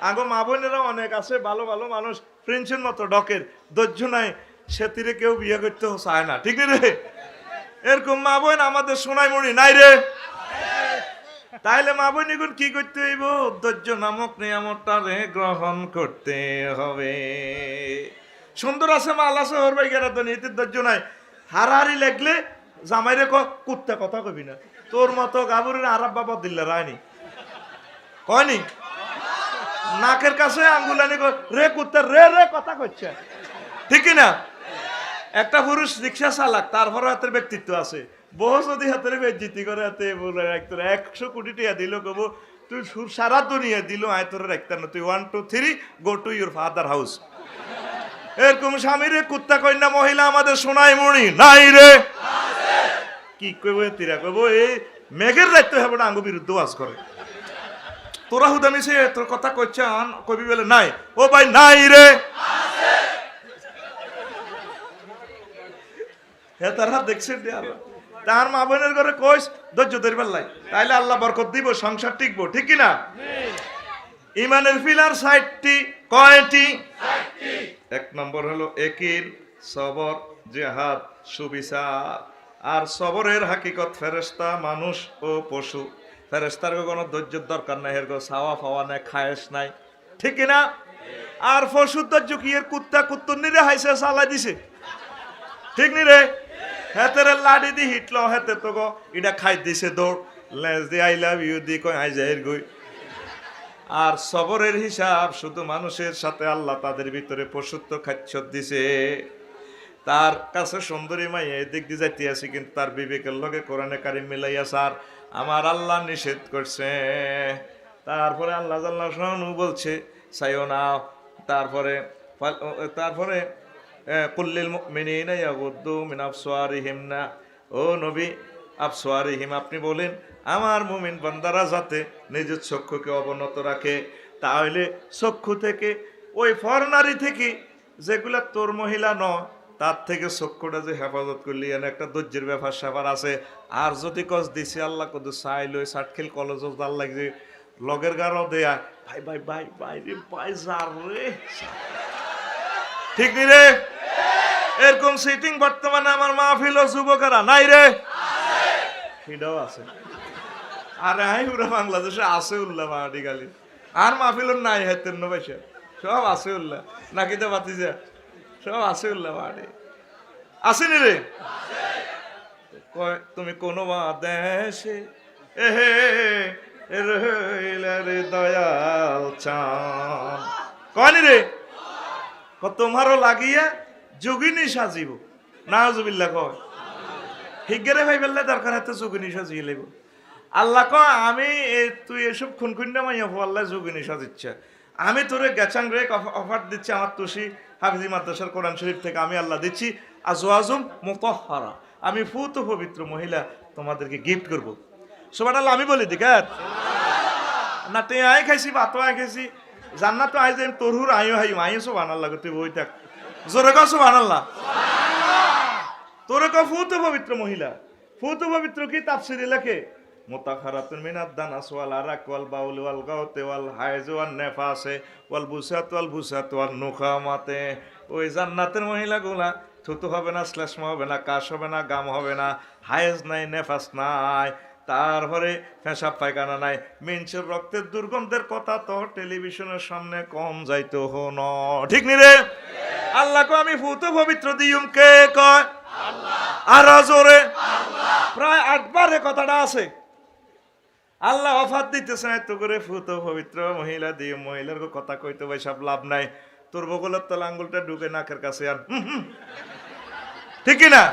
আগো মা বোনেরা অনেক আছে ভালো ভালো মানুষ, প্রিন্সের মতো ডকের ধৈর্য নাই, সে তীরে কেউ বিয়ে করতে চায় না, ঠিক রে? এরকম মা বোন আমাদের সোনাইমণি নাই রে? তাইলে মা বোন এখন কি করতে হইব? ধৈর্য নামক নিয়ামতটা রে গ্রহণ করতে হবে। সুন্দর আছে মাল আছে ওর ভাই গেরা তো নিতে ধৈর্য নাই, হারাহারি লাগলে জামাইরে কুত্তা কথা কবি না, তোর মতো গাবুরের আরাব বাবা দিল্লা রায়নি কয়নি, নাকের কাছে আঙ্গুলানি রে কুত্তা রে রে কথা করছে, ঠিক না? একটা পুরুষ রিক্সা চালাক, তারপরে হাতের ব্যক্তিত্ব আছে, বহু যদি হাতের বেজ্জিতি করে হাতে বলে রাখতো 100 কোটি টাকা দিল, কব তুই সারা দুনিয়া দিল আয় তোর রাখতে না, তুই 1 2 3 go to your father house. এরকম স্বামীরে কুত্তা কন্যা মহিলা আমাদের সোনাইমণি নাই রে? কি কইব তিরা কইব এই মেঘের দায়িত্ব হবে না, আঙ্গু বিরুদ্ধে ওয়াজ করে, তোরা হুদামি সে তোর কথা কইছান কবি বলে নাই, ও ভাই নাই রে? হ্যাঁ তারা দেখছেন তার মা বোনের ঘরে কইস ধৈর্য ধরবার লাই, তাইলে আল্লাহ বরকত দিব, সংসার টিকবো, ঠিক কিনা? ইমানের পিলার 60টি, কয়টি? 1 নম্বর হলো একিন, সবর, জিহাদ, সুবিচার। আর সবরের হাকিকত ফেরেশতা, মানুষ ও পশু। ফেরেশতার কোনো ধৈর্যের দরকার নাই, এর ছাওয়া ফাওয়া নাই, খায়েশ নাই, ঠিক কিনা? আর পশুর ধৈর্য কি? এর কুত্তা কুত্তুন্নিরে হাইসে চালাই দিছে, ঠিক নি রে? হেতের লাডি দি হিটল, হেতে তো গো এটা খাই দিছে দৌড়, লেজ দি আই লাভ ইউ দি কই আই যাই গই। আর সবরের হিসাব শুধু মানুষের সাথে আল্লাহ তাদের ভিতরে পশুত্ব খাদ্য দিছে। তার কাছে সুন্দরী মাই এদিক দিয়ে যাইতে আছে, কিন্তু তার বিবেকের লগে কোরআনে কারিম মিলাইয়া সার আমার আল্লাহ নিষেধ করছে। তারপরে আল্লাহ জাল্লাহ বলছে চাইও না। তারপরে কুল্লিল মুমিনিনা ইয়াগুদ্দু মিন আবসারিহিম, না ও নবী আবসারিহিম, আপনি বলেন আমার মুমিন বান্দারা যাতে নিজের চক্ষুকে অবনত রাখে। তাহলে চক্ষু থেকে ওই ফরনারি থেকে যেগুলা তোর মহিলা নয়, তার থেকে চক্ষুটা যে হেফাজত করলি, এনে একটা ধৈর্যের ব্যাপার স্যাপার আছে। আর যদি কস দিছি আল্লাহ কত চাইল সাটখিল কলেজ জাল লাগছে লগের গারও দেয়া ভাই ভাই ভাই ভাই রে ভাই যার রে, ঠিক নি রে? এরকম সিটিং বর্তমানে আমার মাহফিল ও যুবকেরা নাই রে? সেটাও আছে। আরে আই পুরো বাংলাদেশে আছে উল্লাহ মাহাটি গালি, আর মাহফিল নাই হাতের পয়সা, সব আছে উল্লাহ, নাকি তো বাতি যা সব আছে উল্লাহ মাহাটি আসেনি রে? তুমি কোন দেশে এহে রে দয়াল চান কয়নি রে? তোমারও লাগিয়া যোগিনী সাজিব, নাউজুবিল্লাহ কয় হিগেরে ভাই বললে দরকার হাতে যোগিনী সাজিয়ে লেব। আল্লাহ কয় আমি তুই এসব খুনখুন্ডা মাইয়া আল্লাহ যোগিনী সাজিচ্ছে, আমি তোরে গেছাং রে অফার দিচ্ছি আমার তুষি হাফিজি মাদ্রাসার কোরআন শরীফ থেকে আমি আল্লাহ দিচ্ছি আজওয়াজুম মুতাহহারা, আমি ফুত পবিত্র মহিলা তোমাদেরকে গিফট করব। সুবহানাল্লাহ আমি বলি দিক না, তুই আয় খাইছি ভাত আয় খাইছি জান্নাত আই যাই তোরহুর আয়ো হাই আয়ো সুবহানাল্লাহ তুই বই থাক জোরে কও সুবহানাল্লাহ। তোরে কও ফুত পবিত্র মহিলা, ফুত পবিত্র কি তাফসীরে লেখে মুতাখারাতুন মিনাদ দানাস ওয়াল আরাক ওয়াল বাউল ওয়াল গাওতে ওয়াল হায়জ ওয়ান নেফাসে ওয়াল বুসাত ওয়ান নুখামাতে। ওই জান্নাতের মহিলাগুলা থুতু হবে না, শ্লেষ্মা হবে না, কাশ হবে না, গাম হবে না, হায়েজ নাই, নেফাস নাই, তারপরে পেশাব পায়খানা নাই। মিনসের রক্তের দুর্গন্ধের কথা তো টেলিভিশনের সামনে কম যাইতো হন, ঠিক নি রে? আল্লাহ কয় আমি ফুত পবিত্র দিউম, কে কয়? আল্লাহ। আর জোরে প্রায় 8 বার কথাটা আছে। আল্লাহ অফাত দিতেছে এত করে ফুত পবিত্র মহিলা দিয়ে, মহিলার কথা কইতে ভাই সব লাভ নাই, তোর বগলের তলা আঙ্গুলটা ঢুকে নাকের কাছে আর ঠিক কিনা?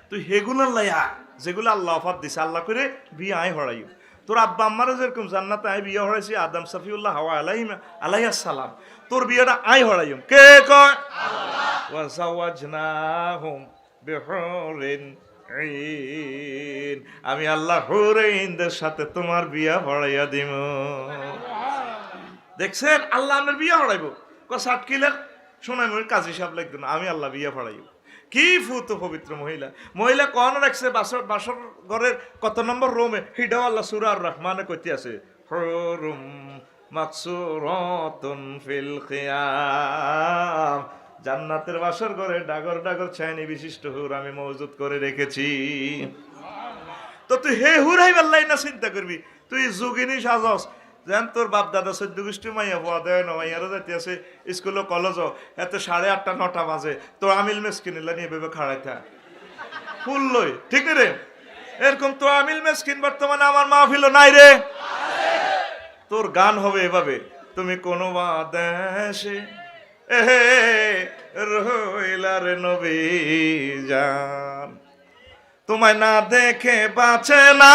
তুই হেগুলার লাইয়া যেগুলো আল্লাহ অফাত দিছে আল্লাহ করে বিয়ে আয় হরাইও। তোর আব্বা আম্মারা যেরকম জান্নাতে আয় বিয়ে হরাইছি আদম সফিউল্লাহ হাওয়া আলাইহিস সালাম, তোর বিয়েটা আয় হরাইও, কে কয়? আল্লাহ। ওয়া যাওয়াজনাহুম বিহুরিন ঈন, আমি আল্লাহ হুরাইনদের সাথে তোমার বিয়া হরাইয়া দিব। দেখছেন আল্লাহ আমার বিয়া হরাইবো, সাটকিলের সোনামুড়ির কাজী সাহেব লাগতো না, আমি আল্লাহ বিয়া হরাইব। কি ফুত পবিত্র মহিলা, মহিলা কন রাখছে বাসর ঘরের কত নম্বর রুমে, হিডাও আল্লাহ সূরা আর রহমানে কইতে আছে হুরুম মাকসুরাতুন ফিল খিয়াম। জান্নাতের বাসর ঘরে ডাগর ডাগর ছায়নি বিশিষ্ট হুর আমি মজুদ করে রেখেছি। তো তুই হে হুর হাই পাল্লাই না চিন্তা করবি, তুই যোগিনী সাজস যেন তোর বাপ দাদা 14 গোষ্ঠী মাইয়া হওয়া দেয় না, মাইয়ারও যাতে আছে স্কুলে কলেজ, এত 8:30 9টা বাজে তো আমিল মেসকিনিলা নিয়ে ভেবে খাড়াই থাক ফুল লই, ঠিক রে? এরকম তো আমিল মেসকিন বর্তমানে আমার মাহফিল নাই রে। তোর গান হবে এভাবে, তুমি কোন দেশে এহে রইলার নবী জান, তোমায় না দেখে বাঁচে না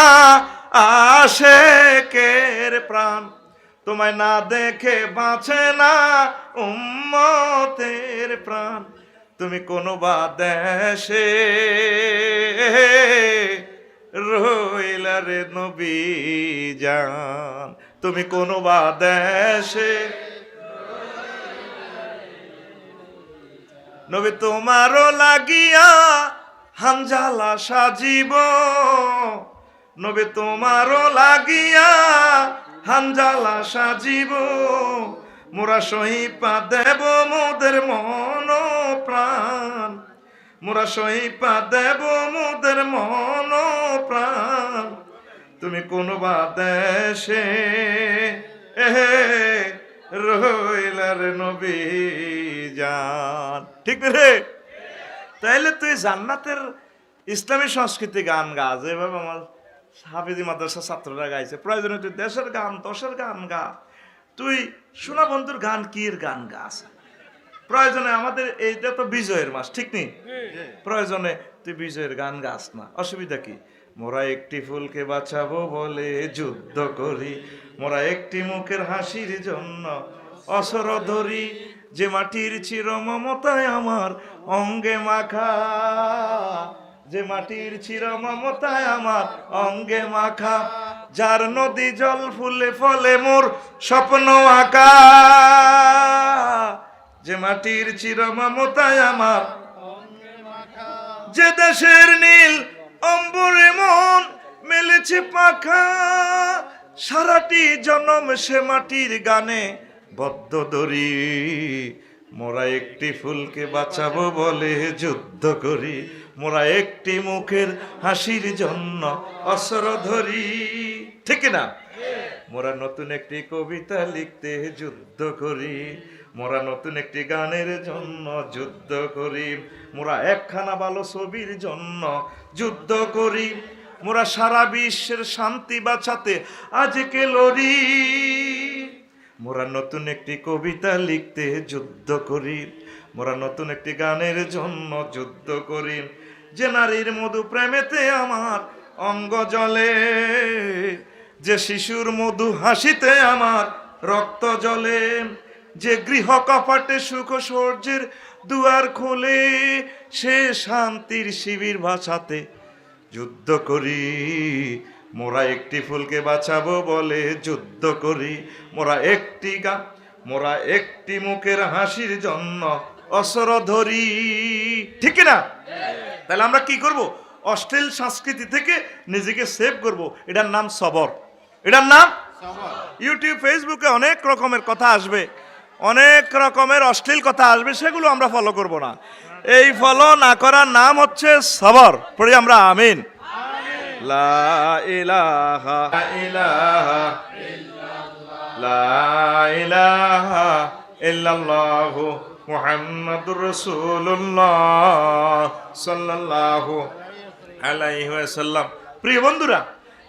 আশেকের প্রাণ, তোমায় না দেখে বাঁচে না উম্মতের প্রাণ, তুমি কোন দেশে রইলার নবী জান, তুমি কোন দেশে। নবী তোমারও লাগিয়া হানজালা সাজিব, নবী তোমারও লাগিয়া হানজালা সাজিব, মোরা সহিপা দেব মোদের মন প্রাণ, মোরা সহিপা দেব মোদের মন প্রাণ, তুমি কোন দেশে রইলার নবী জান, ঠিক রে? তাইলে তুই জান্নাতের ইসলামী সংস্কৃতি গান গা, যেভাবে আমার হাফিজি মাদ্রাসা ছাত্ররা গাইছে, প্রয়োজনে তুই দেশের গান দশের গান গা, তুই সোনা বন্ধুর গান কির গান গাছ, প্রয়োজনে আমাদের এইটা তো বিজয়ের মাস, ঠিক নেই? প্রয়োজনে তুই বিজয়ের গান গাছ না, অসুবিধা কি? মোরা একটি ফুলকে বাঁচাবো বলে যুদ্ধ করি, মোরা একটি মুখের হাসির জন্য অসর ধরি, যে মাটির চির মমতায় আমার অঙ্গে মাখা, যে মাটির চির মমতায় আমার অঙ্গে মাখা, যার নদী জল ফুলে ফলে মোর স্বপ্ন আঁকা, যে মাটির চির মমতায় আমার, যে দেশের নীল অম্বরে মন মেলেছে পাখা, সারাটি জনম সে মাটির গানে বদ্ধ দড়ি, মোরা একটি ফুলকে বাঁচাবো বলে যুদ্ধ করি, মোরা একটি মুখের হাসির জন্য অস্ত্র ধরি, ঠিক না? মোরা নতুন একটি কবিতা লিখতে যুদ্ধ করি, মোরা নতুন একটি গানের জন্য যুদ্ধ করি, মোরা একখানা ভালো ছবির জন্য যুদ্ধ করি, মোরা সারা বিশ্বের শান্তি বাঁচাতে আজকে লড়ি, মোরা নতুন একটি কবিতা লিখতে যুদ্ধ করি, মোরা নতুন একটি গানের জন্য যুদ্ধ করি, যে নারীর মধু প্রেমেতে আমার অঙ্গ জ্বলে, যে শিশুর মধু হাসিতে আমার রক্ত জ্বলে, যে গৃহ কপাটে সুখ সৌর্যের দুয়ার খোলে, সে শান্তির শিবির বাঁচাতে যুদ্ধ করি, মোরা একটি ফুলকে বাঁচাবো বলে যুদ্ধ করি, মোরা একটি গান, মোরা একটি মুখের হাসির জন্য অস্ত্র ধরি, ঠিক না? তাহলে আমরা কি করব? অশ্লীল সংস্কৃতি থেকে নিজেকে সেভ করব, এটার নাম সবর, এটার নাম ইউটিউব ফেসবুকে অনেক রকমের কথা আসবে, অনেক রকমের অশ্লীল কথা আসবে, সেগুলো আমরা ফলো করব না, এই ফলো না করার নাম হচ্ছে সবর। পড়ি আমরা আমিন। লা ইলাহা ইল্লাল্লাহ, লা ইলাহা ইল্লাল্লাহ মুহাম্মাদুর রাসূলুল্লাহ সাল্লাল্লাহু আলাইহি ওয়াসাল্লাম। প্রিয় বন্ধুরা,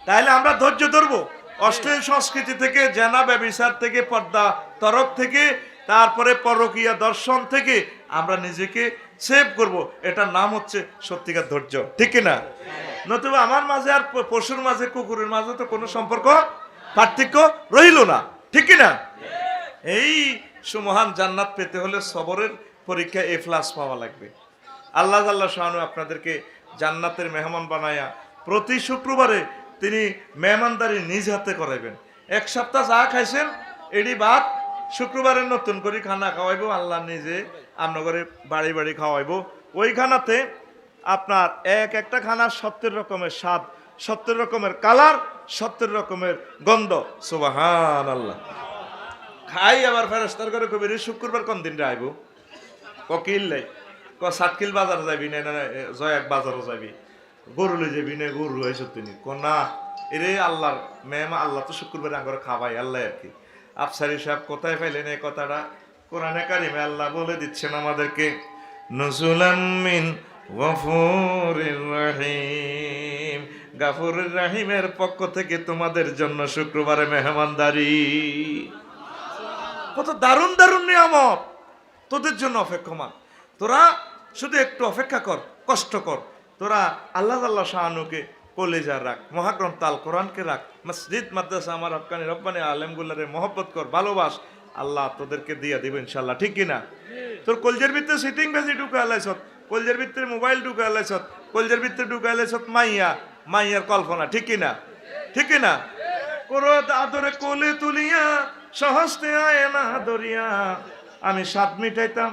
তাহলে আমরা ধৈর্য ধরবো অশ্লীল সংস্কৃতি থেকে, জেনা ব্যভিচার থেকে, পর্দা তরক থেকে, তারপরে পরকীয়া দর্শন থেকে আমরা নিজেকে সেভ করব, এটার নাম হচ্ছে সত্যিকার ধৈর্য, ঠিক না? নতুবা আমার মাঝে আর পশুর মাঝে, কুকুরের মাঝে তো কোনো সম্পর্ক পার্থক্য রইল না, ঠিক না? এই সুমহান জান্নাত পেতে হলে সবরের পরীক্ষা A+ পাওয়া লাগবে। আল্লাহ আল্লাহ শাহানু আপনাদেরকে জান্নাতের মেহমান বানায়া প্রতি শুক্রবারে তিনি মেহমানদারি নিজ হাতে করাইবেন। এক সপ্তাহ যা খাইছেন এডি বাদ শুক্রবারে নতুন করে খানা খাওয়াইবো, আল্লাহ নিজে আপনার বাড়ি বাড়ি খাওয়াইবো। ওই খানাতে আপনার একটা খানার 70 রকমের স্বাদ, 70 রকমের কালার, 70 রকমের গন্ধ। সুবহানাল্লাহ। খাই আবার ফেরেস্তার করে কবি শুক্রবার কোন দিন আইব কিল লাই সাতকিল বাজার যাবি না জয়াক বাজারও যাবি গরু লই যাবি না গরু হয়েছ তিনি না এরে আল্লাহর মেহমা আল্লাহ তো শুক্রবারে আঙ্গরে খাওয়াই আল্লাহ আর কি আফসারি সাহেব কোথায় পাইলেন এই কথাটা কোরআনে কারিমে আল্লাহ বলে দিচ্ছেন আমাদেরকে নুজুলাম মিন গফুরির রহিম গাফুরুর রহিমের পক্ষ থেকে তোমাদের জন্য শুক্রবারে মেহমানদারি কত দারুণ দারুণ নিয়ামত তোদের জন্য অপেক্ষমান তোরা শুধু একটু অপেক্ষা কর কষ্ট কর তোরা আল্লাহ আল্লাহ শাহানুকে কলেজা রাখ মহাগ্রন্থ আল কোরআনকে রাখ মসজিদ মাদ্রাসা আমার হক্কানি রব্বানি আলেমগুলারে মহব্বত কর ভালোবাস আল্লাহ তোদেরকে দিয়ে দিবে ইনশাল্লাহ ঠিক কিনা তোর কলজের ভিতরে সিটিং বেজি ঢুকে আলাইছত কলজের ভিতরে মোবাইল ঢুকে আলাইছত কলজের ভিতরে ঢুকে আলাইছত মাইয়ার কল্পনা ঠিক কিনা ঠিক কিনা করো আদরে কোলে তুলিয়া সহস্তে আয় না দরিয়া আমি স্বাদ মিটাইতাম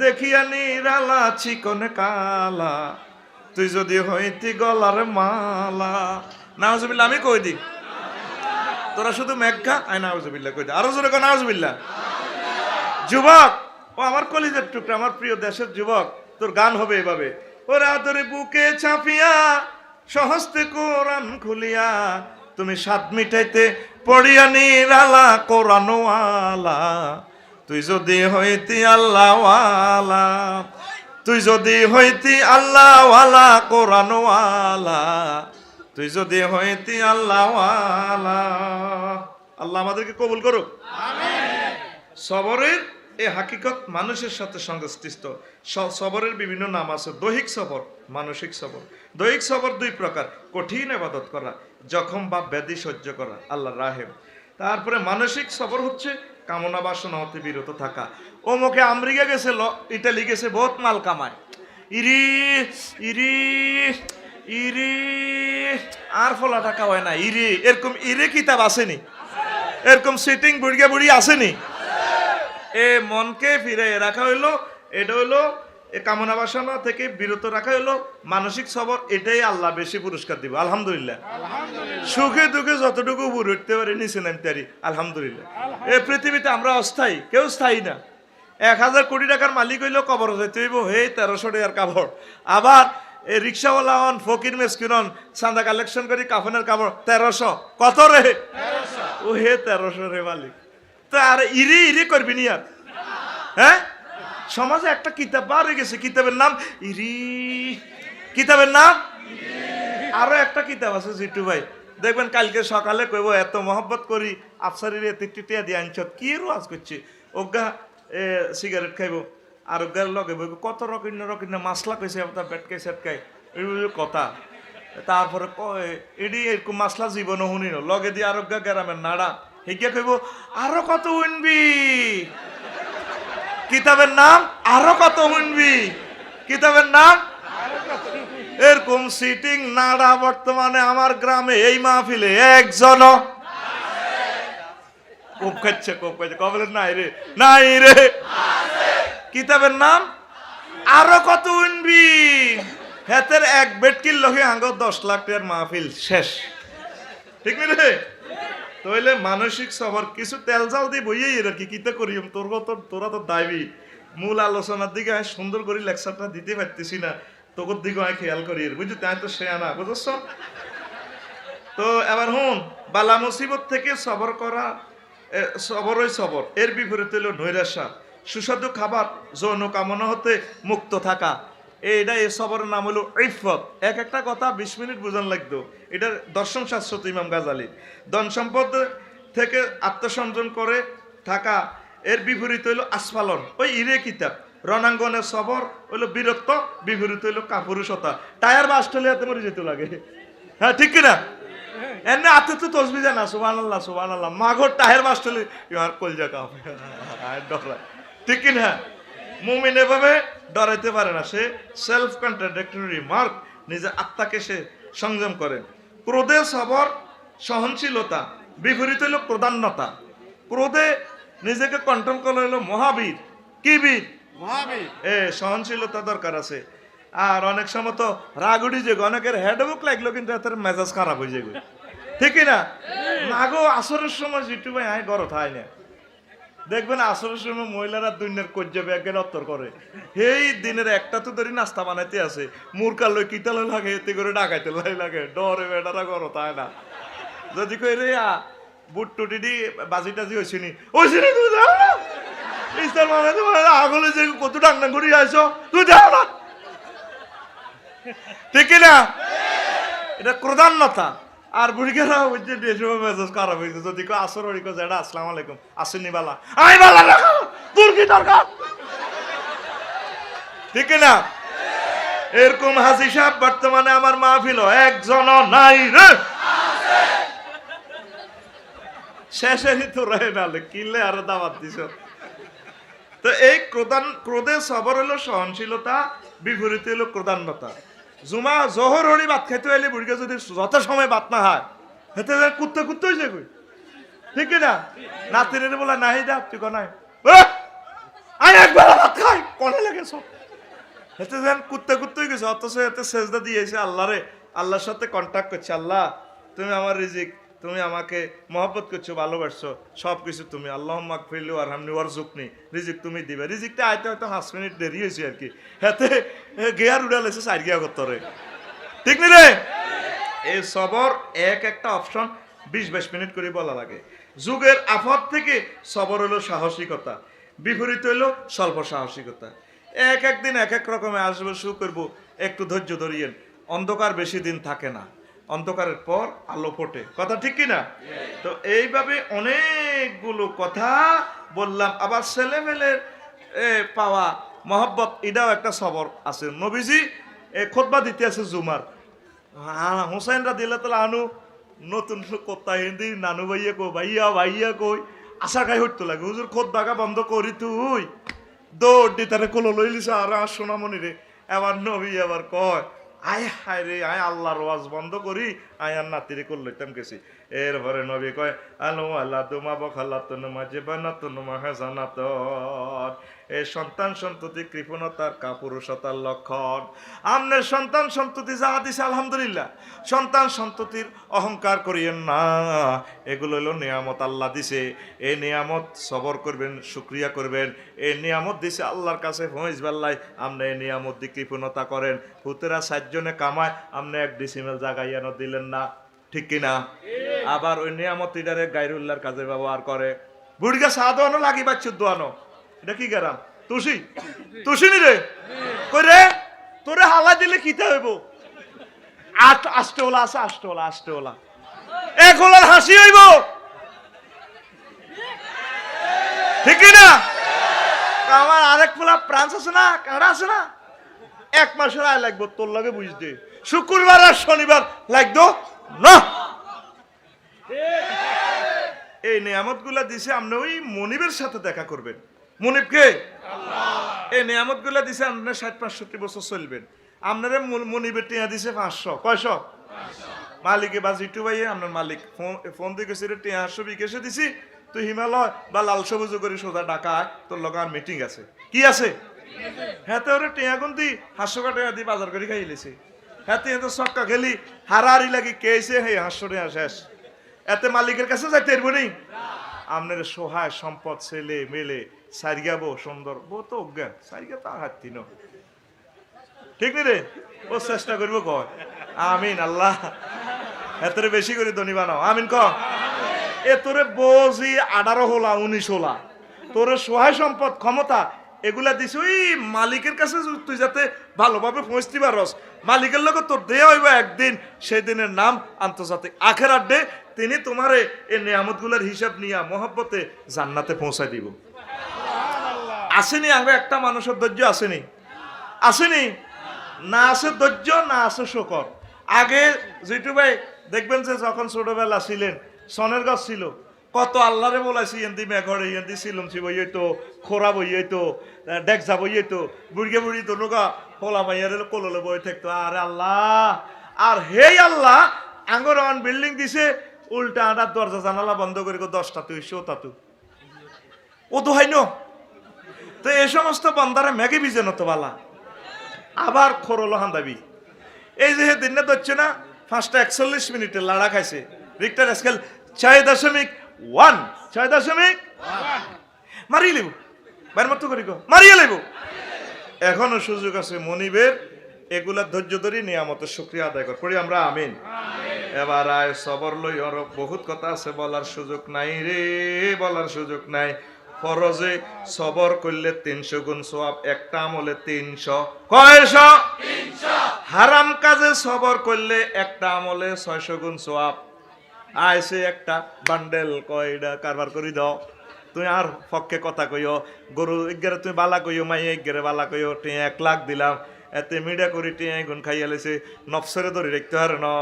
দেখিয়া নিরালা চিকন কালা তুই যদি হইতি গলার মালা নাউজুবিল্লাহ আমি কই দি তোরা শুধু মেঘা আয় নাউজুবিল্লাহ কই দি আরো জোরে কো নাউজুবিল্লাহ যুবক ও আমার কলিজার টুকরা আমার প্রিয় দেশের যুবক তোর গান হবে এভাবে ওরা তোরে বুকে চাপিয়া সহস্তে কোরআন খুলিয়া তুমি স্বাদ মিটাইতে পড়িয়া নিরালা কোরআনওয়ালা তুই যদি হইতি আল্লাহওয়ালা তুই যদি হইতি আল্লাহওয়ালা কোরআনওয়ালা তুই যদি হইতি আল্লাহওয়ালা আল্লাহ আমাদেরকে কবুল করুক আমিন সবরের এই হাকিকত মানুষের সাথে সংশ্লিষ্ট সবরের বিভিন্ন নাম আছে দৈহিক সবর মানসিক সবর দৈহিক সবর দুই প্রকার কঠিন ইবাদত করা জখম বা ব্যাধি সহ্য করা আল্লাহর রাহেম তারপরে মানসিক সবর হচ্ছে কামনা বাসনা হতে বিরত থাকা ও মুখে আমেরিকা গেছে ইটালি গেছে বহুত মাল কামায় ইরি ইরি ইরি আর ফলা টাকা হয় না ইরি এরকম ইরে কিতাব আসেনি এরকম সিটিং বুড়িয়া বুড়ি আসেনি এ মনকে ফিরে রাখা হইলো এটা হইলো এ কামনা বাসনা থেকে বিরত রাখা হইলো মানসিক সবর এটাই আল্লাহ বেশি পুরস্কার দিব আলহামদুলিল্লাহ সুখে দুঃখে যতটুকু উপরে উঠতে পারি নিচে নামতে পারি আলহামদুলিল্লাহ এই পৃথিবীতে আমরা অস্থায়ী কেউ স্থায়ী না 1000 কোটি টাকার মালিক হইলেও কবর যেতে হইব হে 1300 টাকার কাপড় আবার এই রিক্সাওয়ালা হন ফকির মেসকিন হন চাঁদা কালেকশন করি কাফনের কাপড় 1300 কত রে 1300 ও হে 1300 রে মালিক তো আর ইরি ইরি করবি নি আর হ্যাঁ সমাজে একটা কিতাব বার হয়ে গেছে কিতাবের নাম ইরি কিতাবের নাম আরো একটা কিতাব আছে জিটু ভাই দেখবেন কালকে সকালে কইব এত মহব্বত করি আফসারির টিটিয়া দিয়ে আনছত কি রোয়াজ করছে ওগা সিগারেট খাইব আর ওগার লগে বইব কত রকম মাসলা কইছে আপনার বেটকাই সেটকাই এই কথা তারপরে কয় এডি এরকম মাসলা জীবনও শুনি না লগে দিয়ে আর ওগা গ্রামের নাড়া হিগিয়া কইব আরো কত উনবি কিতাবের নাম আরো কত শুনবি কিতাবের নাম এরকম সিটিং নাড়া বর্তমানে আমার গ্রামে এই মাহফিলে একজন খুব খাচ্ছে কবে নাই রে নাই রে কিতাবের নাম আরো কত শুনবি হেতের এক বেটকির লগে আঙ্গ 10 লাখ টাকার মাহফিল শেষ ঠিক না রে তাইলে মানসিক সবর কিছু তেল জাল দিয়ে বইয়ে আর কি কিতে করিম তোরা তো দাবি মূল আলোচনার দিকে আমি সুন্দর করে লেকচারটা দিতে পারতেছি না তোর দিকে আমি খেয়াল করি বুঝলি তাই তো সে আনা বুঝছ তো এবার হুন বালা মুসিবত থেকে সবর করা সবরই সবর এর বিপরীত হলো নৈরাশা সুস্বাদু খাবার যৌন কামনা হতে মুক্ত থাকা এইটা এই সবরের নাম হলো ইফত একটা কথা 20 মিনিট বুঝান লাগতো এটা দর্শন শাস্ত্র ইমাম গাজালি ধন সম্পদ থেকে আত্মসংযম করে থাকা এর বিপরীত হইল আস্ফালন ওই ইরে কিতাব রণাঙ্গনের সবর হইল বীরত্ব বিপরীত হইল কাপুরুষতা টায়ার বা অস্ট্রেলিয়াতে মরে যেতে লাগে হ্যাঁ ঠিক কিনা এনে আতে তো তসবি জানা সুবহানাল্লাহ মাঘর টায়ার বা অস্ট্রেলিয়া ইয়ার কলজা কাপ ডরায় ঠিক কিনা মুমিন এভাবে ডরাইতে পারে না সে সেলফ কন্ট্রাডিক্টরি মার্ক নিজের আত্মাকে সে সংযম করে ক্রোধে সবর সহনশীলতা বিপরীত হইল প্রধান্যতা ক্রোধে নিজেকে কন্ট্রোল করা হইল মহাবীর কি বীর মহাবীর সহনশীলতা দরকার আছে আর অনেক সময় তো রাগ উঠি যে অনেকের হেডবুক লাগলো কিন্তু এত মেজাজ খারাপ হয়ে যাবে ঠিক না মাগো আসরের সময় জিটু ভাই আয় ঘর থাই না দেখবেন আসরের সময় মহিলারা দুনিয়ার কজ্জা ব্যাগের অত্তর করে এই দিনের একটা তো ধরি নাস্তা বানাইতে আছে মুরকা লই কিতালে লাগে এতে করে ডাকাইতে লাগে ডরে বেটারা ঘর থায় না যদি কই রে বুট টুটি দি বাজি টাজি হইছিনি তুই যাও না ইস্তার মানে তোমার আগলে যে কত ডাংডাং করে আইছো তুই যাও না ঠিক না এটা ক্রোধান্যতা আর বুড়িকেরা ওই যে দেশে মেজাজ খারাপ হয়েছে যদি কেউ আসর ওই কেউ যেটা আসসালামু আলাইকুম আসেনি বালা আই বালা রাখো তোর কি দরকার ঠিক না এরকম হাসি সাহেব বর্তমানে আমার মাহফিল একজন নাই রে শেষেরই তো রয়ে নালে কিনলে আরো দাওয়াত দিছ তো এই ক্রোধে সবর হলো সহনশীলতা বিপরীত হলো ক্রোধান্যতা জুমা জহর হরি ভাত খাইতে হইলে বুড়িকে যদি যত সময় ভাত না হয় হেতে কুত্তে কুত্তে হয়েছে কই ঠিক না নাতিনের বলা নাই দা তুই কনাই আই একবার ভাত খাই কনে লাগে সব হেতে যেন কুত্তে কুত্তে হয়ে গেছে অথচ এতে সেজদা দিয়েছে আল্লাহরে আল্লাহর সাথে কন্ট্যাক্ট করছে আল্লাহ তুমি আমার রিজিক তুমি আমাকে মহব্বত করছো ভালোবাসছো সব কিছু তুমি আল্লাহ মাগফিরলি ওয়ারহামনি ওয়ারজুকনি রিজিক তুমি দিবে রিজিকটা আইতে হয়তো 5 মিনিট দেরি হয়েছে আর কি হাতে গিয়ার উড়ালেছে 4 গিয়া করতে ঠিক নি রে এই সবর একটা অপশন 20-22 মিনিট করে বলা লাগে যুগের আফত থেকে সবর হলো সাহসিকতা বিপরীত হলো স্বল্প সাহসিকতা একদিন এক রকমের আসবে শুরু করবো একটু ধৈর্য ধরিয়েন অন্ধকার বেশি দিন থাকে না অন্ধকারের পর আলো ফোটে কথা ঠিক কিনা তো এইভাবে অনেকগুলো কথা বললাম আবার ছেলেমেলের পাওয়া মহব্বত এটাও একটা সবর আছে নবীজি খুতবা দিতে আছে জুমার হুসাইনরা দিলে তো আনু নতুন কথা হিন্দি নানু ভাইয়া কো ভাইয়া কই আশা খাই হইতে লাগে হুজুর খুতবাগা বন্ধ করি তুই দৌড় দি তারে কোলো লইলিস আর সোনামণি রে এবার নবী আবার কয় আয় হায় রে আয় আল্লাহর ওয়াজ বন্ধ করি আয় আর নাতিরে করলাম গেছি এরপরে নবী কয় আলো আল্লাহ তোমা বখাল্লা তনুমা জীবানা তনুমা হেজানাত এই সন্তান সন্ততি কৃপণতার কাপুরুষতার লক্ষণ আমনের সন্তান সন্ততি যা দিছে আলহামদুলিল্লাহ সন্তান সন্ততির অহংকার করিয়েন না এগুলো হলো নিয়ামত আল্লাহ দিছে এই নিয়ামত সবর করবেন শুকরিয়া করবেন এই নিয়ামত দিছে আল্লাহর কাছে ফয়েজ বাল্লাই আপনি এই নিয়ামত দিয়ে কৃপণতা করেন পুতেরা 7 জনে কামায় আপনি 1 ডিসিমেল জায়গায় এনে দিলেন না ঠিক কিনা আবার ওই নিয়ামত ইডারে গায়রুল্লাহর কাজে ব্যবহার করে বুড়িগা সাদওয়ানো লাগি বাচ্চু দোয়ানো এটা কি গেরাম তুষি নি রে কই রে তোরে হালা দিলে কিতে হইব আষ্টওলা আছে আষ্টওলা এক হলার হাসি হইব ঠিক না আমার আরেক ফুলা প্রান্স আছে না কাঁড়া আছে না 1 মাসের আয় লাগবো তোর লাগে বুঝতে শুক্রবার আর শনিবার লাগতো না এই নিয়ামত গুলা দিছে আপনি ওই মনিবের সাথে দেখা করবেন মনিবকে এই নিয়ামত গুলা দিছে আপনার 60-65 বছর চলবেন আপনারা মনিবের টিয়া দিছে 500 কয়শো মালিকে বা জিটু ভাইয়ে আপনার মালিক ফোন দিয়ে গেছে টিয়া 800 বিকেশে দিছি তুই হিমালয় বা লাল সবুজ করে সোজা ঢাকা তোর লগে আর মিটিং আছে কি আছে হ্যাঁ তো ওরা টিয়া গুন দি 500 টাকা দিয়ে বাজার করে খাইলেছে হ্যাঁ তো সক্কা খেলি হারাহারি লাগি কেছে হে 500 টাকা শেষ এতে মালিকের কাছে যাইতে পারবো নি আপনার সহায় সম্পদ ছেলে মেলে সারিগাবো সুন্দর বো তো অজ্ঞান সারিগা তার হাত তিন ঠিক নি রে ও চেষ্টা করবো কয় আমিন আল্লাহ এত বেশি করে ধনী বানাও আমিন ক এ তোরে বোঝি 18 হলা 19 হলা তোর সহায় সম্পদ ক্ষমতা এগুলা দিস ওই মালিকের কাছে তুই যাতে ভালোভাবে পৌঁছতে পারস মালিকের লোক তোর দেয়া হইব একদিন সেই দিনের নাম আন্তর্জাতিক আখেরাত ডে তিনি তোমারে এই নিয়ামতগুলোর হিসাব নিয়া মহব্বতে জান্নাতে পৌঁছায় দিব আসেনি আগে একটা মানুষের ধৈর্য আসেনি না আছে ধৈর্য না আছে শকর আগে জিটু ভাই দেখবেন যে যখন ছোটবেলা ছিলেন সনের গাছ ছিল কত আল্লাহরে বলাইছি এন্দি মেঘরে এন্দি সিলুমছি বইতো খোরা বইতো ডেকজা বইতো বুড়িয়ে বুড়ি তো নৌকা হোলা মাইয়ারে কোললে বই থাকতো আরে আল্লাহ আর হে আল্লাহ আঙ্গর অন বিল্ডিং দিছে উল্টা আটার দরজা জানালা বন্ধ করে 10টা তুই তাতু ও তো হয় তো এই সমস্ত বন্দারে মেঘে ভিজে নত বালা আবার খোরলো হান্দাবি এই যে দিনে ধরছে না 5টা 41 মিনিটে লাড়া খাইছে রিক্টার স্কেল 6.1 6.1 মারিয়ে লেব বাইর মতো করি মারিয়ে লেব এখনো সুযোগ আছে মনিবের এগুলা ধৈর্য ধরে নিয়ামতের শুকরিয়া আদায় কর পড়ি আমরা আমিন এবার আয় সবর লই আর বহুত কথা আছে বলার সুযোগ নাই রে বলার সুযোগ নাই ফরজে সবর করলে 300 গুণ সওয়াব একটা আমলে 300 কয়শো 300 হারাম কাজে সবর করলে একটা আমলে 600 গুণ সওয়াব আইছে একটা বান্ডেল কয়টা কারবার করি দাও তুমি আর পক্ষে কথা কইও গরু এগারে তুমি বালা কইও মাই এগারে বালা কইও তে 1 লাখ দিলাম এতে মিডিয়া করি তে গুণ খাইয়া লেছে নফসরে ধরে রাখতে পারে না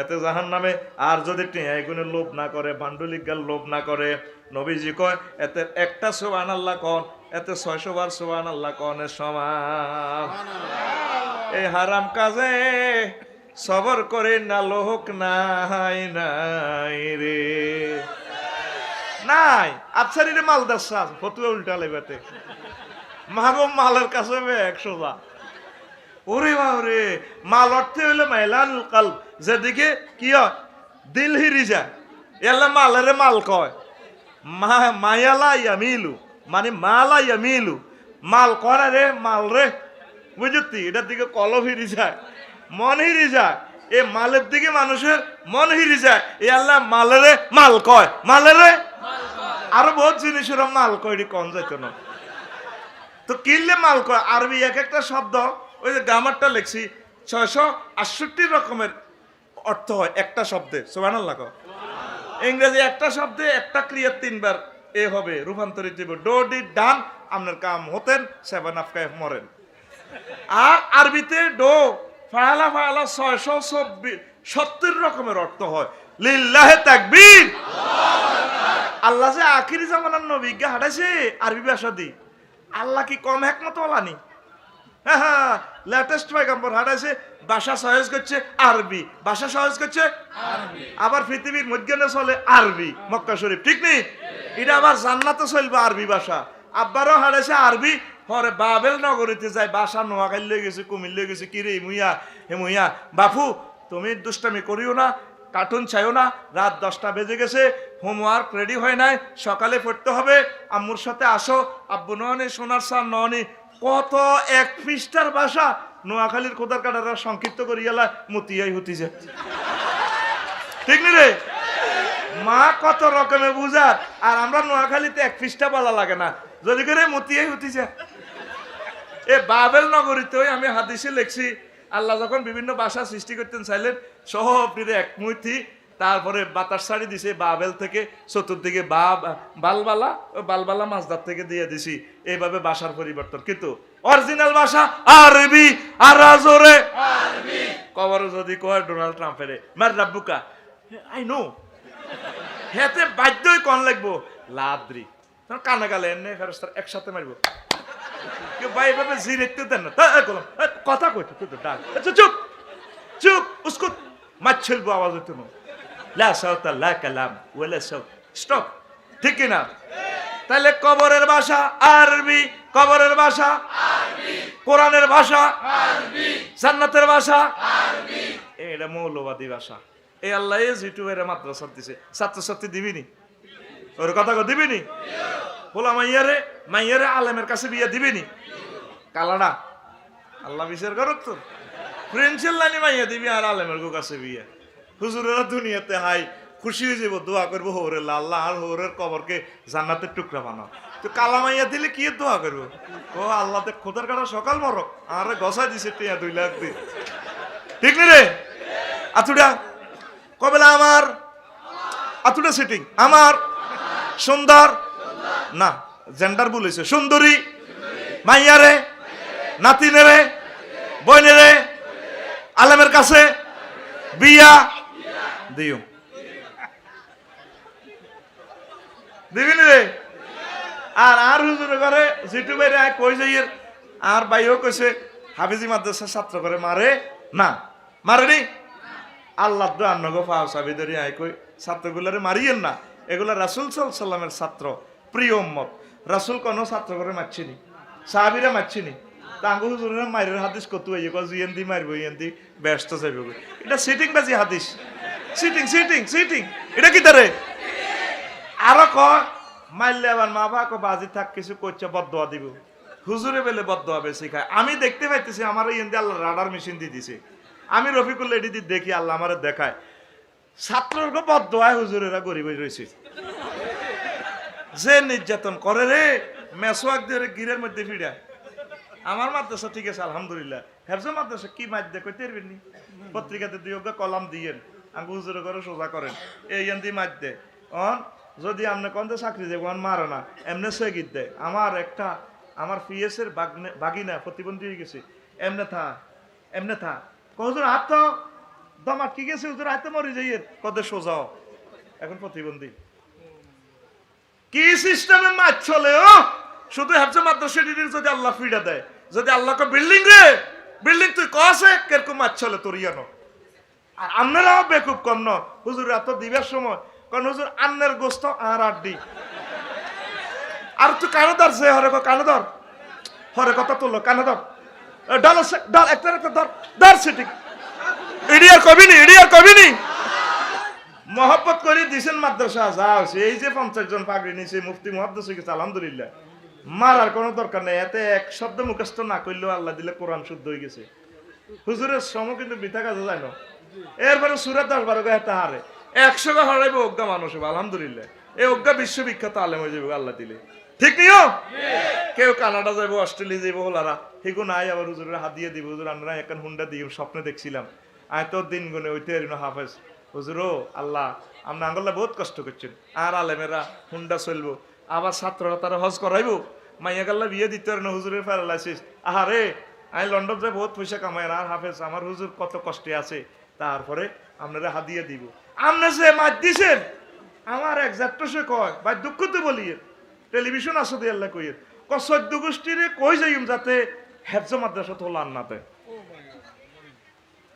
এতে জাহান নামে আর যদি তে গুণের লোভ না করে বান্ডুলিক গাল লোভ না করে নবীজি কয় এতে একটা সুবহানাল্লাহ কোন এতে 600 বার সুবহানাল্লাহ কোনের সমান এই হারাম কাজে সবর করে না লোক নাই নাই রে নাই আফসারিরে মাল দাসা ফতুয়া উল্টা লেবেতে মাগো মালের কাছে 100 যা ওরে বাবা মাল অর্থে হইলে মাইলাল কাল যেদিকে কি হয় দিল হিরি যায় এলা মালেরে মাল কয় মায়ালা ইয়ামিলু মানে মালা ইয়ামিলু মাল করে রে মাল রে বুঝতি এটার দিকে কলম হিরি যায় মন হিরি যায় এ মালের দিকে মানুষের মন হিরি যায় এ আল্লাহ মালেরে মাল কয় মালেরে আরো বহুত জিনিসের মাল কয় কন যাইতো না তো কিনলে মাল কয় আরবি এক একটা শব্দ ওই যে গ্রামারটা লিখছি 668 রকমের অর্থ হয় একটা শব্দে সুবহানাল্লাহ কয় ইংরেজি একটা শব্দে একটা ক্রিয়া 3 বার এ হবে রূপান্তরিত হবে ডো ডি ডান আপনার কাম হতেন 7 অফ কাইফ মরেন আর আরবিতে ডো ফালা ফালা 670 রকমের অর্থ হয় লিল্লাহি তাকবীর আল্লাহ যে আখিরি জামানার নবীকে হাঁটাইছে আরবি ভাষা দি আল্লাহ কি কম হিকমত ওয়ালা নি হ্যাঁ লেটেস্ট পয়গম্বর হাঁটাইছে ভাষা সহজ করছে আরবি ভাষা সহজ করছে আরবি আবার পৃথিবীর মধ্যে চলে আরবি মক্কা শরীফ ঠিক নেই এটা আবার জান্নাতে চলবে আরবি ভাষা আব্বারও হাঁটাইছে আরবি পরে বাবেল নগরীতে যায় বাসা নোয়াখালী লয়ে গেছে কুমিল্লা লয়ে গেছে কিরে মুইয়া হে মুইয়া বাপু তুমি দুষ্টামি করিও না কার্টুন চাইও না রাত 10টা বেজে গেছে হোমওয়ার্ক রেডি হয় নাই সকালে পড়তে হবে আম্মুর সাথে আসো আব্বু ননি সোনার সার ননি কত 1 পৃষ্ঠার ভাষা নোয়াখালীর খোদার কাটারা সংক্ষিপ্ত করিয়ালা মতিয়াই হতি যায় ঠিক নি রে মা কত রকমে বুঝার আর আমরা নোয়াখালীতে 1 পৃষ্ঠা বলা লাগে না যদি করে মতিয়াই হতি যায় এ বাবেল নগরীতে আমি হাদিসে লিখছি আল্লাহ যখন বিভিন্ন ভাষা সৃষ্টি করতেন চাইলেন সহপ্রীরে এক মুঠি তারপরে বাতাস ছাড়ি দিছে বাবেল থেকে চতুর্দিকে বালবালা বালবালা মাছদার থেকে দিয়ে দিছি এইভাবে ভাষার পরিবর্তন কিন্তু অরিজিনাল ভাষা আরবি আর জোরে আরবি কবর যদি কয় ডোনাল্ড ট্রাম্পের মার রাব্বুকা আই নো হেতে বাধ্যই কোন লাগবো লাদ্রি কানা গালে এনে ফেরেশতা একসাথে মারবো কেউ ভাই এভাবে জিরেতে দেন না কথা কইতে তুই ডাক আচ্ছা চুপ চুপ উসকো মাছলবো আওয়াজ হতো না লা সাউতা লা কালাম ওয়ালা সাউত স্টপ ঠিক না তাহলে কবরের ভাষা আরবি কবরের ভাষা আরবি কোরআনের ভাষা আরবি জান্নাতের ভাষা আরবি এটা মৌলবাদী ভাষা এই আল্লাহ ইউটিউবের মাদ্রাসা দিছে ছাত্রছাত্রী দিবিনি ওর কথা কো দিবিনি বলা মাইয়ারে আলেমের কাছে বিয়ে দিবিনি কালাডা আল্লাহ বিচার করুক তো প্রিন্সিপাল লাইনে মাইয়া দিবি আর আলেমের কাছে বিয়ে হুজুরেরা দুনিয়াতে হাই খুশি হয়ে যাব দোয়া করবো হৌরে আল্লাহ আর হৌরের কবরকে জান্নাতের টুকরা বানাও তো কালা মাইয়া দিলে কি দোয়া করবো ও আল্লাহ খোদার কাটা সকাল মরক আর গসাই দিছে টিয়া 2 লাখ দি ঠিক নি রে আতুডা কবেলা আমার আতুডা সিটিং আমার সুন্দর না জেন্ডার বলেছে সুন্দরী মাইয়ারে নাতিনেরে বইনেরে আলেমের কাছে বিয়া দিও দিবিনি রে আর হুজুরে করে জিটু বাইরে কই যাইয়ের আর বাইও কইছে হাফিজি মাদ্রাসা ছাত্র করে মারে না মারে নি আল্লাহ দো আন্নগো ফাও সাবিদরি আই কই ছাত্রগুলারে মারিয়েন না এগুলা রাসূল সাল্লাল্লাহু আলাইহি ওয়াসাল্লামের ছাত্র প্রিয় উম্মত রাসূল কোন ছাত্র করে মারছিনি সাহাবীরা মারছিনি তাঙ্গু হুজুরেরা মাইরের হাদিস কত হইয়ে কয় জিএনদি মারবো ইএনদি ব্যস্ত যাইব এটা সিটিং বাজি হাদিস সিটিং সিটিং সিটিং এটা কি তারে আরো কয় মারলে আবার মা বাবা বাজি থাক কিছু করছে বদদোয়া দিব হুজুরে বেলে বদদোয়া বেশি খায় আমি দেখতে পাইতেছি আমার এই আল্লাহ রাডার মেশিন দিয়ে দিছে আমি রফিকুল এডি দেখি আল্লাহ আমার দেখায় ছাত্রকে বদদোয়ায় হুজুরেরা গরিব রয়েছে যে নির্যাতন করে রে মেসোয়াক দিয়ে গিরের মধ্যে ফিরায় আমার মাদ্রাসা ঠিক আছে আলহামদুলিল্লাহ হেফজা মাদ্রাসা কি মাধ্যমে কইতে পারবেন পত্রিকাতে দুই কলাম দিয়েন আঙ্গু হুজুরে করে সোজা করেন এই দিয়ে মাধ্যমে অন যদি আপনি কোন চাকরি দেব মারো না এমনি সেগিত দেয় আমার পিএসের বাগিনা প্রতিবন্ধী হয়ে গেছে এমনে থা হুজুর হাত তো দম আটকে গেছে হুজুর হাতে মরে যাই কদে সোজাও এখন প্রতিবন্ধী কি সিস্টেমে মাছ চলে ও শুধু হেফজা মাদ্রাসা যদি আল্লাহ ফিডা দেয় যদি আল্লাহকে বিল্ডিং তুই কসে কিরকম মাছ চলে তোর ইয়ানো আর আপনারাও বেকুব কম ন হুজুর এত দিবার সময় কারণ হুজুর আন্নের গোস্ত আর আড্ডি আর তুই কানে ধর সে কানে ধর হরে কথা তুললো কানে ধর ডাল একটা ধর সেটি ইডিয়ার কবিনি মহব্বত করে দিছেন মাদ্রাসা যাও এই যে 50 জন পাগড়ি নিছে মুফতি মুহাদ্দিস হইছে আলহামদুলিল্লাহ মারার কোনো দরকার নেই এতে এক শব্দ মুখস্থ না করলেও আল্লাহ দিলে কোরআন শুদ্ধ হয়ে গেছে হুজুরের শ্রম কিন্তু বৃথা কাজে যায় না এরপরে সুরাত 10-12 গায়ে হারে 100 গা হারাইবো অজ্ঞা মানুষ হবে আলহামদুলিল্লাহ এই অজ্ঞা বিশ্ববিখ্যাত আলেম হয়ে যাবে আল্লাহ দিলে ঠিক নিও কেউ কানাডা যাবো অস্ট্রেলিয়া যাবো হলারা হিগু নাই আবার হুজুরের হাত দিয়ে দিব হুজুর আমরা এখন হুন্ডা দিয়ে স্বপ্নে দেখছিলাম আয় তোর দিন গুনে ওইতে হাফেজ হুজুর আল্লাহ আমরা আঙ্গল্লা বহুত কষ্ট করছেন আর আলেমেরা হুন্ডা চলবো আবার ছাত্ররা তারা হজ করাইবো মাইয়া গাল্লা বিয়ে দিতে না হুজুরের প্যারালাইসিস আহারে আমি লন্ডন যাই বহুত পয়সা কামাই আর হাফেজ আমার হুজুর কত কষ্টে আছে তারপরে আপনারা হাদিয়া দিব আপনি যে মাছ দিছেন আমার একজাক্ট সে কয় ভাই দুঃখ তো বলি টেলিভিশন আসো দিয়ে আল্লাহ কইয়ের চোদ্দ গোষ্ঠীরে কই যাইম যাতে হেফজা মাদ্রাসা তোলা আন্নাতে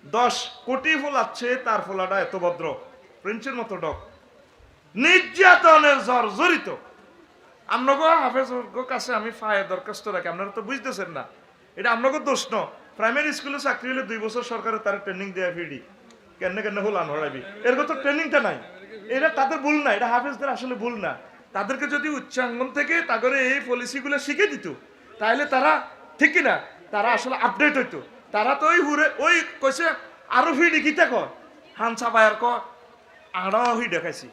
10 কোটি ফোলাচ্ছে তার ফোলাটা এত ভদ্র প্রিন্সের মতো ডক নির্যাতনের জর্জরিত আপনাকে হাফেজের কাছে আমি ফায়ে দরখাস্ত রাখি আপনারা তো বুঝতেছেন না এটা আপনাকে দোষ ন প্রাইমারি স্কুলে চাকরি হলে 2 বছর সরকারে তার ট্রেনিং দেয়া ফিডি কেন হলান হরাবি এরকম তো ট্রেনিংটা নাই এটা তাদের ভুল না এটা হাফেজদের আসলে ভুল না তাদেরকে যদি উচ্চাঙ্গন থেকে তাদের এই পলিসিগুলো শিখে দিত তাহলে তারা ঠিক না তারা আসলে আপডেট হইতো তারা তো ওই কইছে আরো ফিডি কিতা কয় হানসা বায়ার কয় আড়াহি দেখাইছি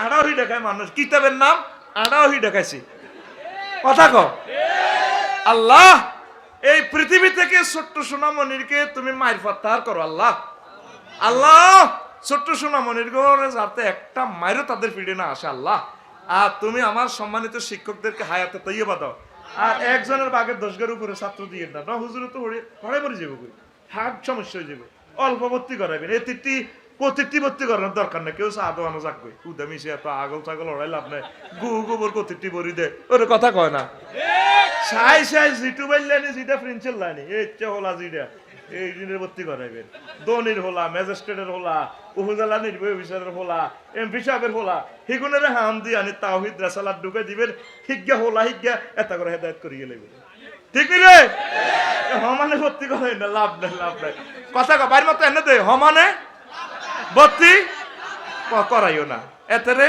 আড়াহি দেখায় মানুষ কিতাবের নাম আড়াহি দেখাইছি কথা ক আল্লাহ এই পৃথিবী থেকে ছোট্ট সোনামণিরকে তুমি মায়ের প্রত্যাহার করো আল্লাহ আল্লাহ ছোট্ট সোনামণির ঘরে যাতে একটা মায়েরও তাদের ফিরে না আসে আল্লাহ আর তুমি আমার সম্মানিত শিক্ষকদেরকে হায়াতে তৈবা দাও আর একজনের বাগের 10 উপরে ছাত্র দিয়ে না হুজুরে তো হড়াই মরে যাবো হার্ট সমস্যা হয়ে যাবে অল্প ভর্তি করাবেন এই প্রতিটি ভর্তি করানোর দরকার নেই কেউ চা দোয়ানো যাকবে কুদা মিশে আগল ছাগল লড়াই লাভ নেই গোবর প্রতিটি বড়ি দে ওর কথা কয় না সাই জিটু বাইলানি জিটা প্রিন্সেল লাইনি এই হলা জিটা এই দিনের ভর্তি করাইবেন দনির হলা ম্যাজিস্ট্রেটের হলা উপজেলা নির্বাহী অফিসারের হলা এমপি সাহেবের হলা হিগুনের হাম দিয়ে আনি তাওহিদ রাসালাত ঢুকে দিবেন হিজ্ঞা হলা হিজ্ঞা এত করে হেদায়ত করিয়ে লাগবে ঠিক রে হমানে ভর্তি করাই না লাভ নাই কথা বাইর মতো এনে দে হমানে ভর্তি করাইও না এতেরে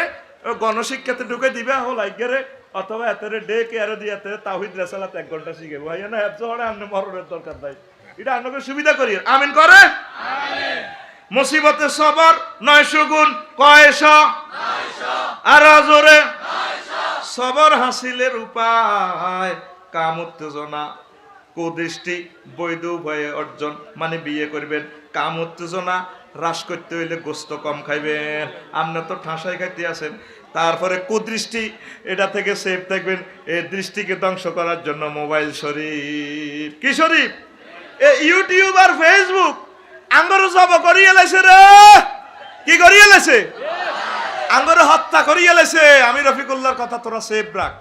গণশিক্ষাতে ঢুকে দিবে হলাই গেরে অথবা এতেরে ডে কেয়ারে দিয়ে এতে তাওহিদ রাসালাত 1 ঘন্টা শিখে ভাই না হেফজ হড়ে আমনে মরণের দরকার নাই এটা আপনাকে সুবিধা করি আমিন করে মুসিবতে সবর 900 গুণ কয়শ আর জোরে সবর হাসিলের উপায় কাম উত্তেজনা কুদৃষ্টি বৈধ উভয়ে অর্জন মানে বিয়ে করবেন কাম উত্তেজনা হ্রাস করতে হইলে গোস্ত কম খাইবেন আপনি তো ঠাসাই খাইতে আছেন তারপরে কুদৃষ্টি এটা থেকে সেফ থাকবেন এই দৃষ্টিকে ধ্বংস করার জন্য মোবাইল শরীফ কি শরীফ ইউটিউব আর ফেসবুক আঙ্গর জব করিয়ে লাইছে রে কি করিয়ে লাইছে আঙ্গর হত্যা করিয়ে লাইছে আমি রফিকুল্লাহর কথা তোরা সেফ রাখ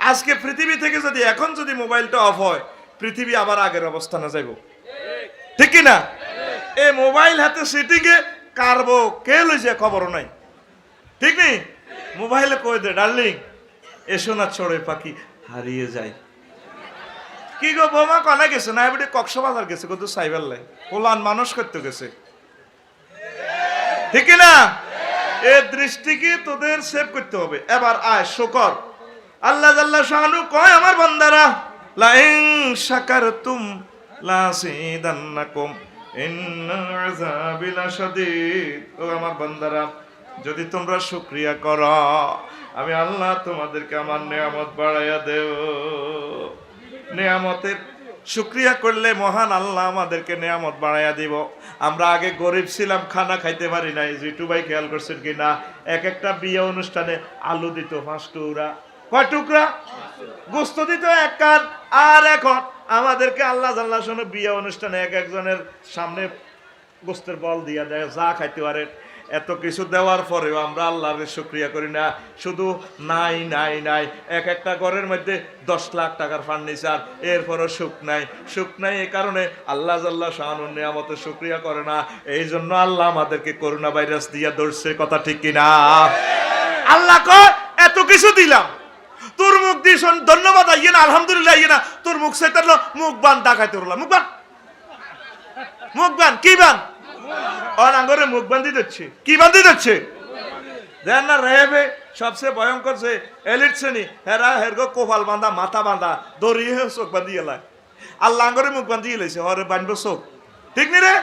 আজকে পৃথিবী থেকে যদি এখন যদি মোবাইলটা অফ হয় পৃথিবী আবার আগের অবস্থানে যাইব ঠিক কি না এই মোবাইল হাতে সিটিংয়ে কারবো কে লইছে খবর নাই ঠিক নেই মোবাইলে কই দে ডার্লিং এসো না ছড়ে পাখি হারিয়ে যায় কি গো বোমা কনে গেছে না এবারে কক্সবাজার গেছে কত সাইবার লাই পোলান মানুষ করতে গেছে ঠিক না এই দৃষ্টিকে তোদের সেভ করতে হবে। এবার আয় শুকর। আল্লাহ জাল্লা শানু কয় আমার বান্দারা লাইন শাকারতুম লাযিদান্নাকুম ইন্না আযাবি লাশাদীদ। ও আমার বান্দারা, যদি তোমরা শুকরিয়া করো আমি আল্লাহ তোমাদেরকে আমার নিয়ামত বাড়াইয়া দেব। নিয়ামতের শুকরিয়া করলে মহান আল্লাহ আমাদেরকে নিয়ামত বাড়াইয়া দিব। আমরা আগে গরিব ছিলাম, খানা খাইতে পারি নাই। জিটু ভাই খেয়াল করছেন কিনা, এক একটা বিয়ে অনুষ্ঠানে আলু দিত 5 টুকরা, কয় টুকরা গোস্ত দিত 1 কান। আর এখন আমাদেরকে আল্লাহ জাল্লা শুনে বিয়ে অনুষ্ঠানে এক একজনের সামনে গোস্তের বল দিয়া দেয়, যা খাইতে পারে। এত কিছু দেওয়ার পরেও আমরা আল্লাহর শুকরিয়া করি না, শুধু নাই নাই নাই। এক একটা ঘরের মধ্যে 10 লাখ টাকার ফার্নিচার, এরপরও সুখ নাই। সুখ নাই এই কারণে আল্লাহ জাল্লা শানুর নিয়ামতের শুকরিয়া করে না। এই জন্য আল্লাহ আমাদেরকে করোনা ভাইরাস দিয়া ধরছে, কথা ঠিক কিনা? আল্লাহ কয় এত কিছু দিলাম, তোর মুখ দিয়ে ধন্যবাদ আইয়ে না, আলহামদুলিল্লাহ আইয়ে না, তোর মুখ সেটালো মুখ বান ডাকাইতে রলা। মুখ বান, মুখ বান, কি বান? অনাঙ্গরে মুখ বান্ধি দিচ্ছে। কি বান্ধি দিচ্ছে? দেন না রেবে সবচেয়ে ভয়ঙ্কর যে এলিট শ্রেণী, হেরা হেরগো কোপাল বাঁধা, মাথা বাঁধা, দড়িয়ে চোখ বান্ধি এলায়। আল্লাহ আঙ্গরে মুখ বান্ধি এলাইছে, হরে বানবো চোখ। ঠিক নি রে?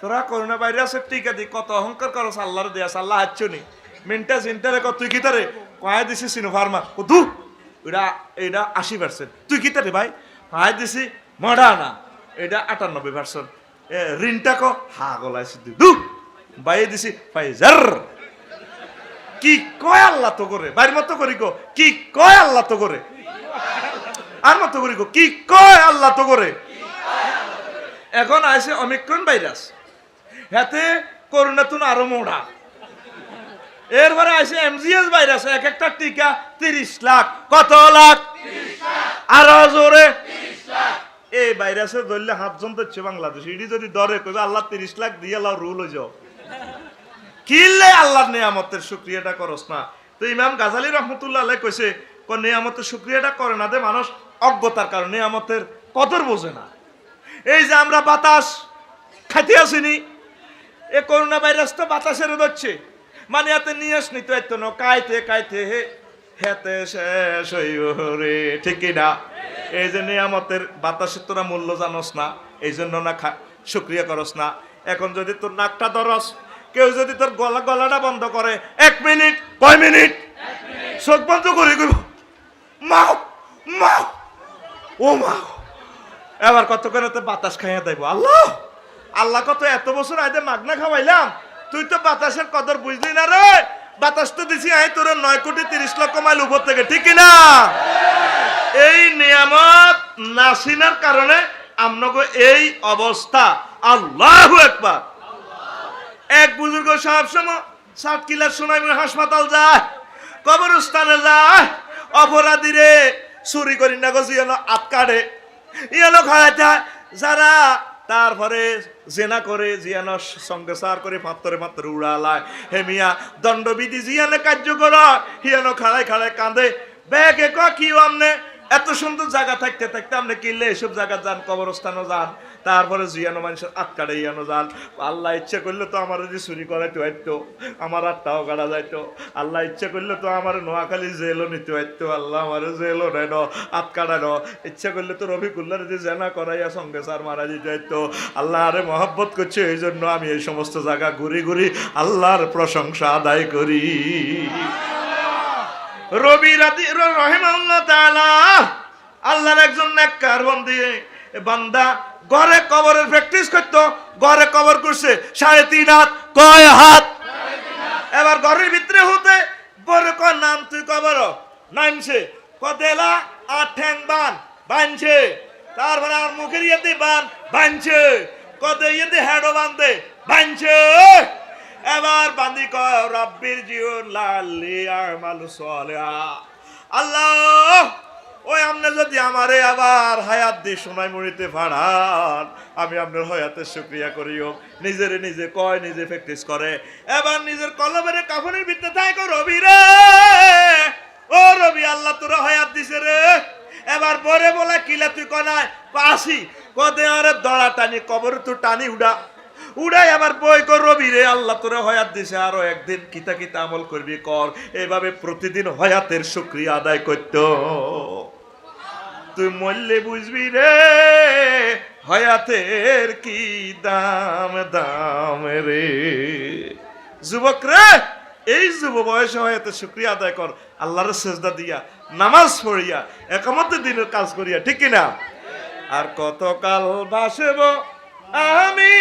তোরা করোনা ভাইরাসের টিকা দি কত অহংকার করছ, আল্লাহর দেয়াস। আল্লাহ হাচ্ছো নি মিনটা চিন্তারে কত, তুই কি তারে কয়ে দিছি সিনোফার্মা দু এটা এটা 80%, তুই কি তারে ভাই কয়ে দিছি মডার্না এটা 98%, ঋণটা ক হা গলাইছি দু বাইয়ে দিছি ফাইজার। কি কয় আল্লাহ তো করে বাইর মতো করি গো, কি কয় আল্লাহ তো করে আর মতো করি গো, কি কয় আল্লাহ তো করে। এখন আছে অমিক্রন ভাইরাস, হাতে করোনা তুন আরো মোড়া। এরপরে আছে এমজিএস ভাইরাস, এক একটা টিকা 30 লাখ। কত লাখ? আরো জোরে। এই ভাইরাসে ধরলে 7 জন ধরছে বাংলাদেশ। এটি যদি ধরে কবে আল্লাহ 30 লাখ দিয়ে আল্লাহ রুল হয়ে যাও। কিনলে আল্লাহর নিয়ামতের শুকরিয়াটা করস না। তো ইমাম গাজালি রহমতুল্লাহ আলাইহি কইছে, কোন নিয়ামতের শুকরিয়াটা করে না দে মানুষ অজ্ঞতার কারণে, নিয়ামতের কদর বোঝে না। এই যে আমরা বাতাস খাইতে আসিনি, এ করোনা ভাইরাস তো বাতাসের ধরছে, মানে এতে নিয়াস নিতে হইতো না, কাইতে কাইতে হেতে শেষ হইরে। ঠিক না? এই যে নিয়ামতের বাতাসের তোরা মূল্য জানস না, এই জন্য না শুকরিয়া করস না। এখন যদি তোর নাকটা ধরস, কেউ যদি তোর গলাটা বন্ধ করে 1 মিনিট, কয় মিনিট চোখ বন্ধ করে গেল মাও মাও ও মা, এবার কতক্ষণ বাতাস খাইয়া দেব। আল্লাহ আল্লাহ কত এত বছর আইতে মাগনা খাওয়াইলাম, তুই তো বাতাসের কদর বুঝলি না রে। বাতাস তো দিছি আই তোর 9,30,00,000 মাইল উপর থেকে, ঠিক না? এই নিয়ামত নাসিনার কারণে আমনগো এই অবস্থা। আল্লাহু আকবার। এক বুজুর্গ সব সময় 7 কিলার সোনাই হাসপাতাল যায়, কবরস্থানে যায়, অপরাধীরে চুরি করি না গো যেন আটকাড়ে ইয়ানো খাওয়াইতে যারা, তারপরে জেনা করে জিয়ানো সঙ্গে সার করে পাত্তরে পাত্তরে উড়ালায়। হে মিয়া দণ্ডবিধি জিয়ানে কার্যকর হিয়ানো খাড়ায় খাড়ায় কাঁদে। ব্যাগে ক কি আমনে এত সুন্দর জায়গা থাকতে থাকতে আপনি কিনলে এসব জায়গা যান, কবরস্থানও যান, তারপরে জিয়ানো মানুষের আটকাড়ে ইয়ানো যান। আল্লাহ ইচ্ছা করলে তো আমার যদি চুরি করাইতে হইতো, আমার আটটাও কাটা যাইতো। আল্লাহ ইচ্ছা করলে তো আমার নোয়াখালী জেলও নিতে হইতো। আল্লাহ আমার জেলও নেয় ন, আটকাড়া ন। ইচ্ছা করলে তো রফিকুল্লাহ যদি জেনা করাইয়া সঙ্গে সার মারা দিতে হইতো। আল্লাহ আরে মহব্বত করছে, এই জন্য আমি এই সমস্ত জায়গা ঘুরি ঘুরি আল্লাহর প্রশংসা আদায় করি। রবি রাতি রহিমাহুল্লাহ তাআলা আল্লাহর একজন নেককার বান্দা ঘরে কবরের প্র্যাকটিস করতো। ঘরে কবর করছে 3.5 হাত। কয় হাত? এবার ঘরের ভিতরে হতে বড় কয় নাম, তুই কবর নামছে কদেলা 8 ঠ্যাং বান বানছে, তারপরে আর মুখের ইয়েতে বান বানছে, কদে ইয়েতে হেডো বানতে বানছে। এবার বান্দি কয় রাব্বির জীবন লাল্লি আমালু সালিহা। আল্লাহ ওই আপনি যদি আমারে আবার হায়াত দিয়ে সোনাই মরিতে পাঠান, আমি আপনার হায়াতের শুকরিয়া করিও। নিজেরে নিজে কয়, নিজে প্র্যাকটিস করে। এবার নিজের কলমের কাফনের ভিতরে তাই কর রবি রে, ও রবি আল্লাহ তোরা হায়াত দিছে রে। এবার বরে বলে কিলা তুই কনায় আসি কদে আরে দড়া টানি কবর তুই টানি উড়া উড়াই আবার বই কর রবি রে আল্লাহ তোরে হয়াত দিছে আরো একদিন কিতা কিতা আমল করবি কর। এভাবে প্রতিদিন হয়াতের শুকরিয়া আদায় করত। তুই মরলে বুঝবি রে হয়াতের কি দাম দাম রে। যুবক রে, এই যুব বয়সে হয়তো শুকরিয়া আদায় কর, আল্লাহর সেজদা দিয়া, নামাজ পড়িয়া, একামতে দিনের কাজ করিয়া, ঠিক কিনা? আর কতকাল বাসব আমি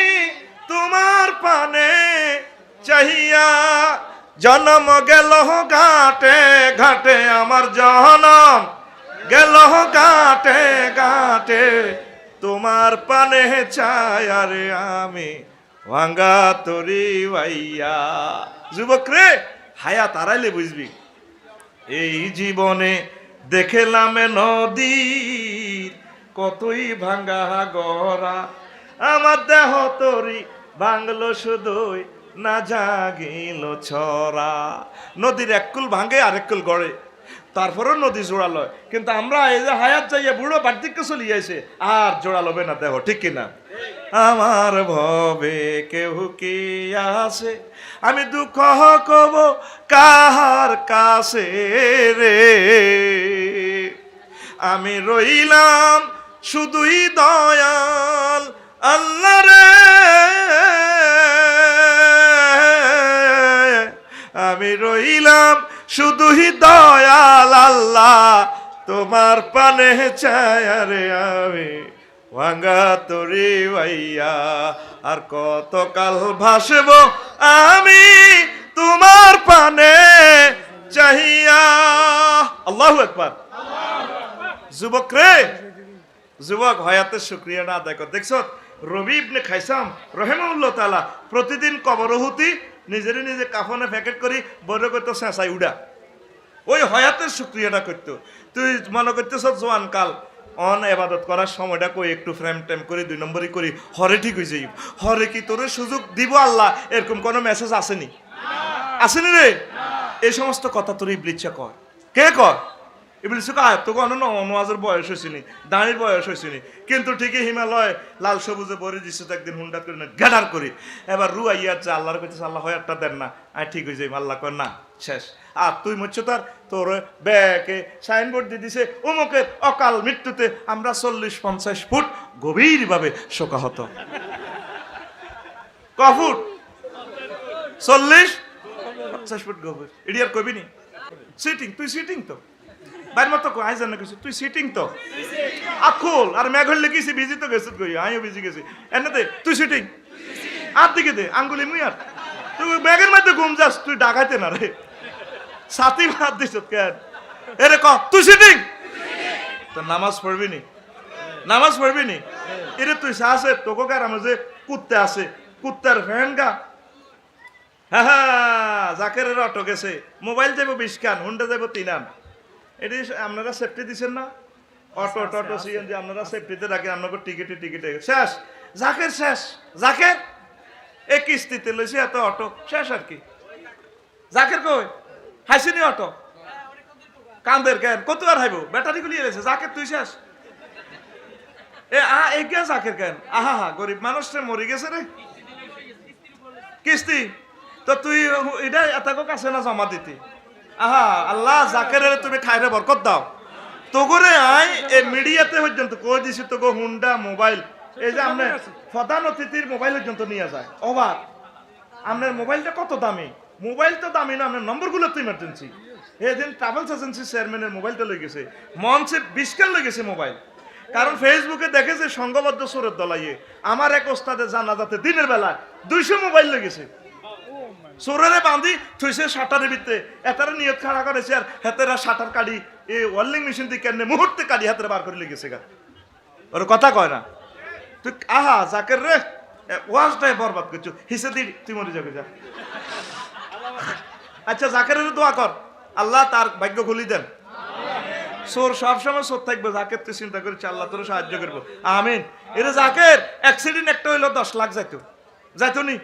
তোমার পানে চাহিয়া, জন্ম গেল ঘাটে ঘাটে আমার জনম গেল ঘাটে ঘাটে তোমার পানে চায়া রে আমি ভাঙ্গা তরি ভাইয়া। যুবক রে, হায়াত আড়াইলে বুঝবি এই জীবনে দেখলাম নদীর কতই ভাঙ্গা গড়া, আমার দেহ তরি ভাঙলো শুধুই না জাগিল ছড়া। নদীর এককুল ভাঙে আরেককুল গড়ে, তারপরেও নদী জোড়ালো, কিন্তু আমরা এই যে হায়াত যাইয়া বুড়ো বাড়িতে চলে যাইছে আর জোড়ালবে না দেহ, ঠিক কিনা? আমার ভবে কেউ কি আছে, আমি দুঃখ কব কাহার কাছে রে, আমি রইলাম শুধুই দয়াল আল্লাহ রে, আমি রইলাম শুধুই দয়াল আল্লাহ তোমার পানে চায়া রে আমি ভাঙ্গা তরি ভাইয়া। আর কতকাল ভাসব আমি তোমার পানে চাহিয়া। আল্লাহু আকবার। যুবক রে, যুবক হয়াতের শুকরিয়া না আদায় কর। দেখছ রবি ইবনে খাইসাম রহিমাহুল্লাহ তাআলা প্রতিদিন কবরহুতি নিজের নিজে কাফনে প্যাকেট করি বড় করতো চেঁচাই উড়া, ওই হয়াতের শুকরিয়াটা করতো। তুই মনে করতেছ জোয়ান কাল অন এবাদত করার সময়টা কই একটু ফ্রেম টেম করে 2 নম্বরই করি, হরে ঠিক হয়ে যাই, হরে কি তোর সুযোগ দিব আল্লাহ, এরকম কোনো মেসেজ আসেনি? আসেনি রে? এই সমস্ত কথা তোর ইবলিসে কয়। কে কয়? ইবলিসে কয় তোকে অনুয়াজের বয়স হয়েছিনি, দাঁড়ির বয়স হয়েছিনি, কিন্তু ঠিকই হিমালয় লাল সবুজে ভরে দিচ্ছে তো একদিন হুন্ডা করে না গাডার করি, এবার রু আইয়া যা আল্লাহর কাছে আল্লাহ হয় একটা দেন না, আয় ঠিক হয়ে যাই। আল্লাহ কয় না, শেষ। আর তুই মরছ তার তোর ব্যাকে সাইনবোর্ড দিয়ে দিছে অমুকের অকাল মৃত্যুতে আমরা 40-50 ফুট গভীরভাবে শোকাহত। ক ফুট? 40-50 ফুট গভীর। এটি আর কবি নি সিটিং, তুই সিটিং তো বাইর মতো আই জানা কিছু, তুই সিটিং তো আখুল আর মেঘল লেগেছি বিজি তো গেছিস কই, আমিও বিজি গেছি এনে তুই সিটিং আর দিকে দে আঙ্গুলি মুই আর তুই ব্যাগের মধ্যে ঘুম যাস, তুই ডাকাইতে না রে সাথী ভাত দিস কেন? এরে ক তুই সিটিং তো নামাজ পড়বি নি, নামাজ পড়বি নি। এরে তুই সাহসে তোকে কার আমার যে কুত্তে আছে, কুত্তার ফ্যান গা। হ্যাঁ হ্যাঁ, জাকেরের অটো গেছে, মোবাইল যাবো 20 খান, হুন্ডা যাবো 3 আন। এটি আপনারা সেফটি দিচ্ছেন না? অটো টটো সিএনজি আপনারা সেফটিতে রাখেন, আপনাকে টিকিটে টিকিটে শেষ। জাকের শেষ, জাকের এ কিস্তিতে লইছে এত অটো শেষ আর কি। জাকের কই হাসিনি অটো কান্দের কেন কত আর হাইব ব্যাটারি গুলিয়ে গেছে, জাকের তুই শেষ। এ কে জাকের কেন? আহা হা গরিব মানুষটা মরে গেছে রে কিস্তি, তো তুই এটা এতক কাছে না জমা দিতি। আহা আল্লাহ জাকেরের তুমি খাইরে বরকত দাও। তো করে আই এই মিডিয়াতে পর্যন্ত কই দিছি তো হুন্ডা মোবাইল, এই যে আপনি প্রধান অতিথির মোবাইল পর্যন্ত নিয়ে যায়। অবাক, আপনার মোবাইলটা কত দামি? মোবাইল তো দামি না, আপনার নম্বরগুলো তো ইমার্জেন্সি। এদিন ট্রাভেলস এজেন্সি চেয়ারম্যানের মোবাইলটা লই গেছে, মঞ্চে 20 কান লই গেছে মোবাইল, কারণ ফেসবুকে দেখেছে সংঘবদ্ধ সুরের দলাইয়ে আমার এক ওস্তাদের জানাজাতে দিনের বেলা 200 মোবাইল লই গেছে। সোরেরে বাঁধি থুইছে শাটারের ভিতরে, এতারা নিয়ত খাড়া করেছে আর হেতেরা শাটার কাটি এই ওয়ার্লিং মেশিন দিয়ে কেন মুহূর্তে কাটি হাতের বার করে লেগেছে গা। ওর কথা কয় না তুই। আহা জাকের রে ওয়াজটাই বরবাদ করছো, হিসে দি তুই মরে যাবে যা। আচ্ছা জাকেরের দোয়া কর, আল্লাহ তার ভাগ্য খুলি দেন। সোর সবসময় সোর থাকবে, জাকের তুই চিন্তা করেছি আল্লাহ তোর সাহায্য করবো, আমিন। এর জাকের অ্যাক্সিডেন্ট একটা হইলো 10 লাখ যাইতো, যাইতো নি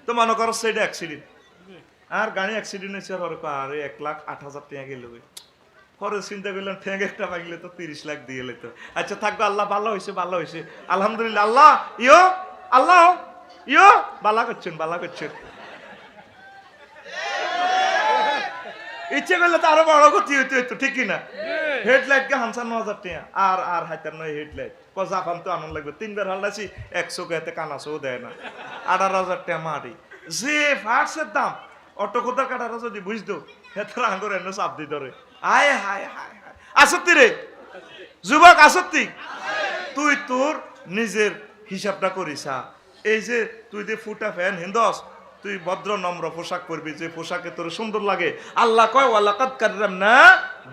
তো মনে করো সেটা অ্যাক্সিডেন্ট, আর গাড়ি অ্যাক্সিডেন্ট হয়েছে আর 1,08,000 টাকা গেল। পরে চিন্তা করলাম ঠেঙ্গে একটা পাইলে তো 30 লাখ দিয়ে লেতো। আচ্ছা থাকবে, আল্লাহ ভালো হয়েছে, ভালো হয়েছে আলহামদুলিল্লাহ। আল্লাহ ইয়ো আল্লাহ ইয়ো বালা করছেন বালা করছেন ইচ্ছে করলে তো আরো বড় ক্ষতি হইতো হইতো ঠিক কিনা হেডলাইট কে ৫৫,০০০ টাকা আর আর হাইতার নয় হেডলাইট ক জাপান তো আনন্দ লাগবে ৩ বার হাল্লাছি ১০০ গাতে কানাসও দেয় না ১৮,০০০ টাকা মাটি যে ফার্সের দাম অটো কোথার কাটারা যদি বুঝতো হেতার আঙ্গুর এনে চাপ দি ধরে আয় হায় হায় হায় আসত্তি রে যুবক আসত্তি তুই তোর নিজের হিসাবটা করিস এই যে তুই যে ফুটা ফ্যান হিন্দস তুই ভদ্র নম্র পোশাক পরবি যে পোশাকে তোর সুন্দর লাগে আল্লাহ কয় ওয়ালাকাদ কাররামনা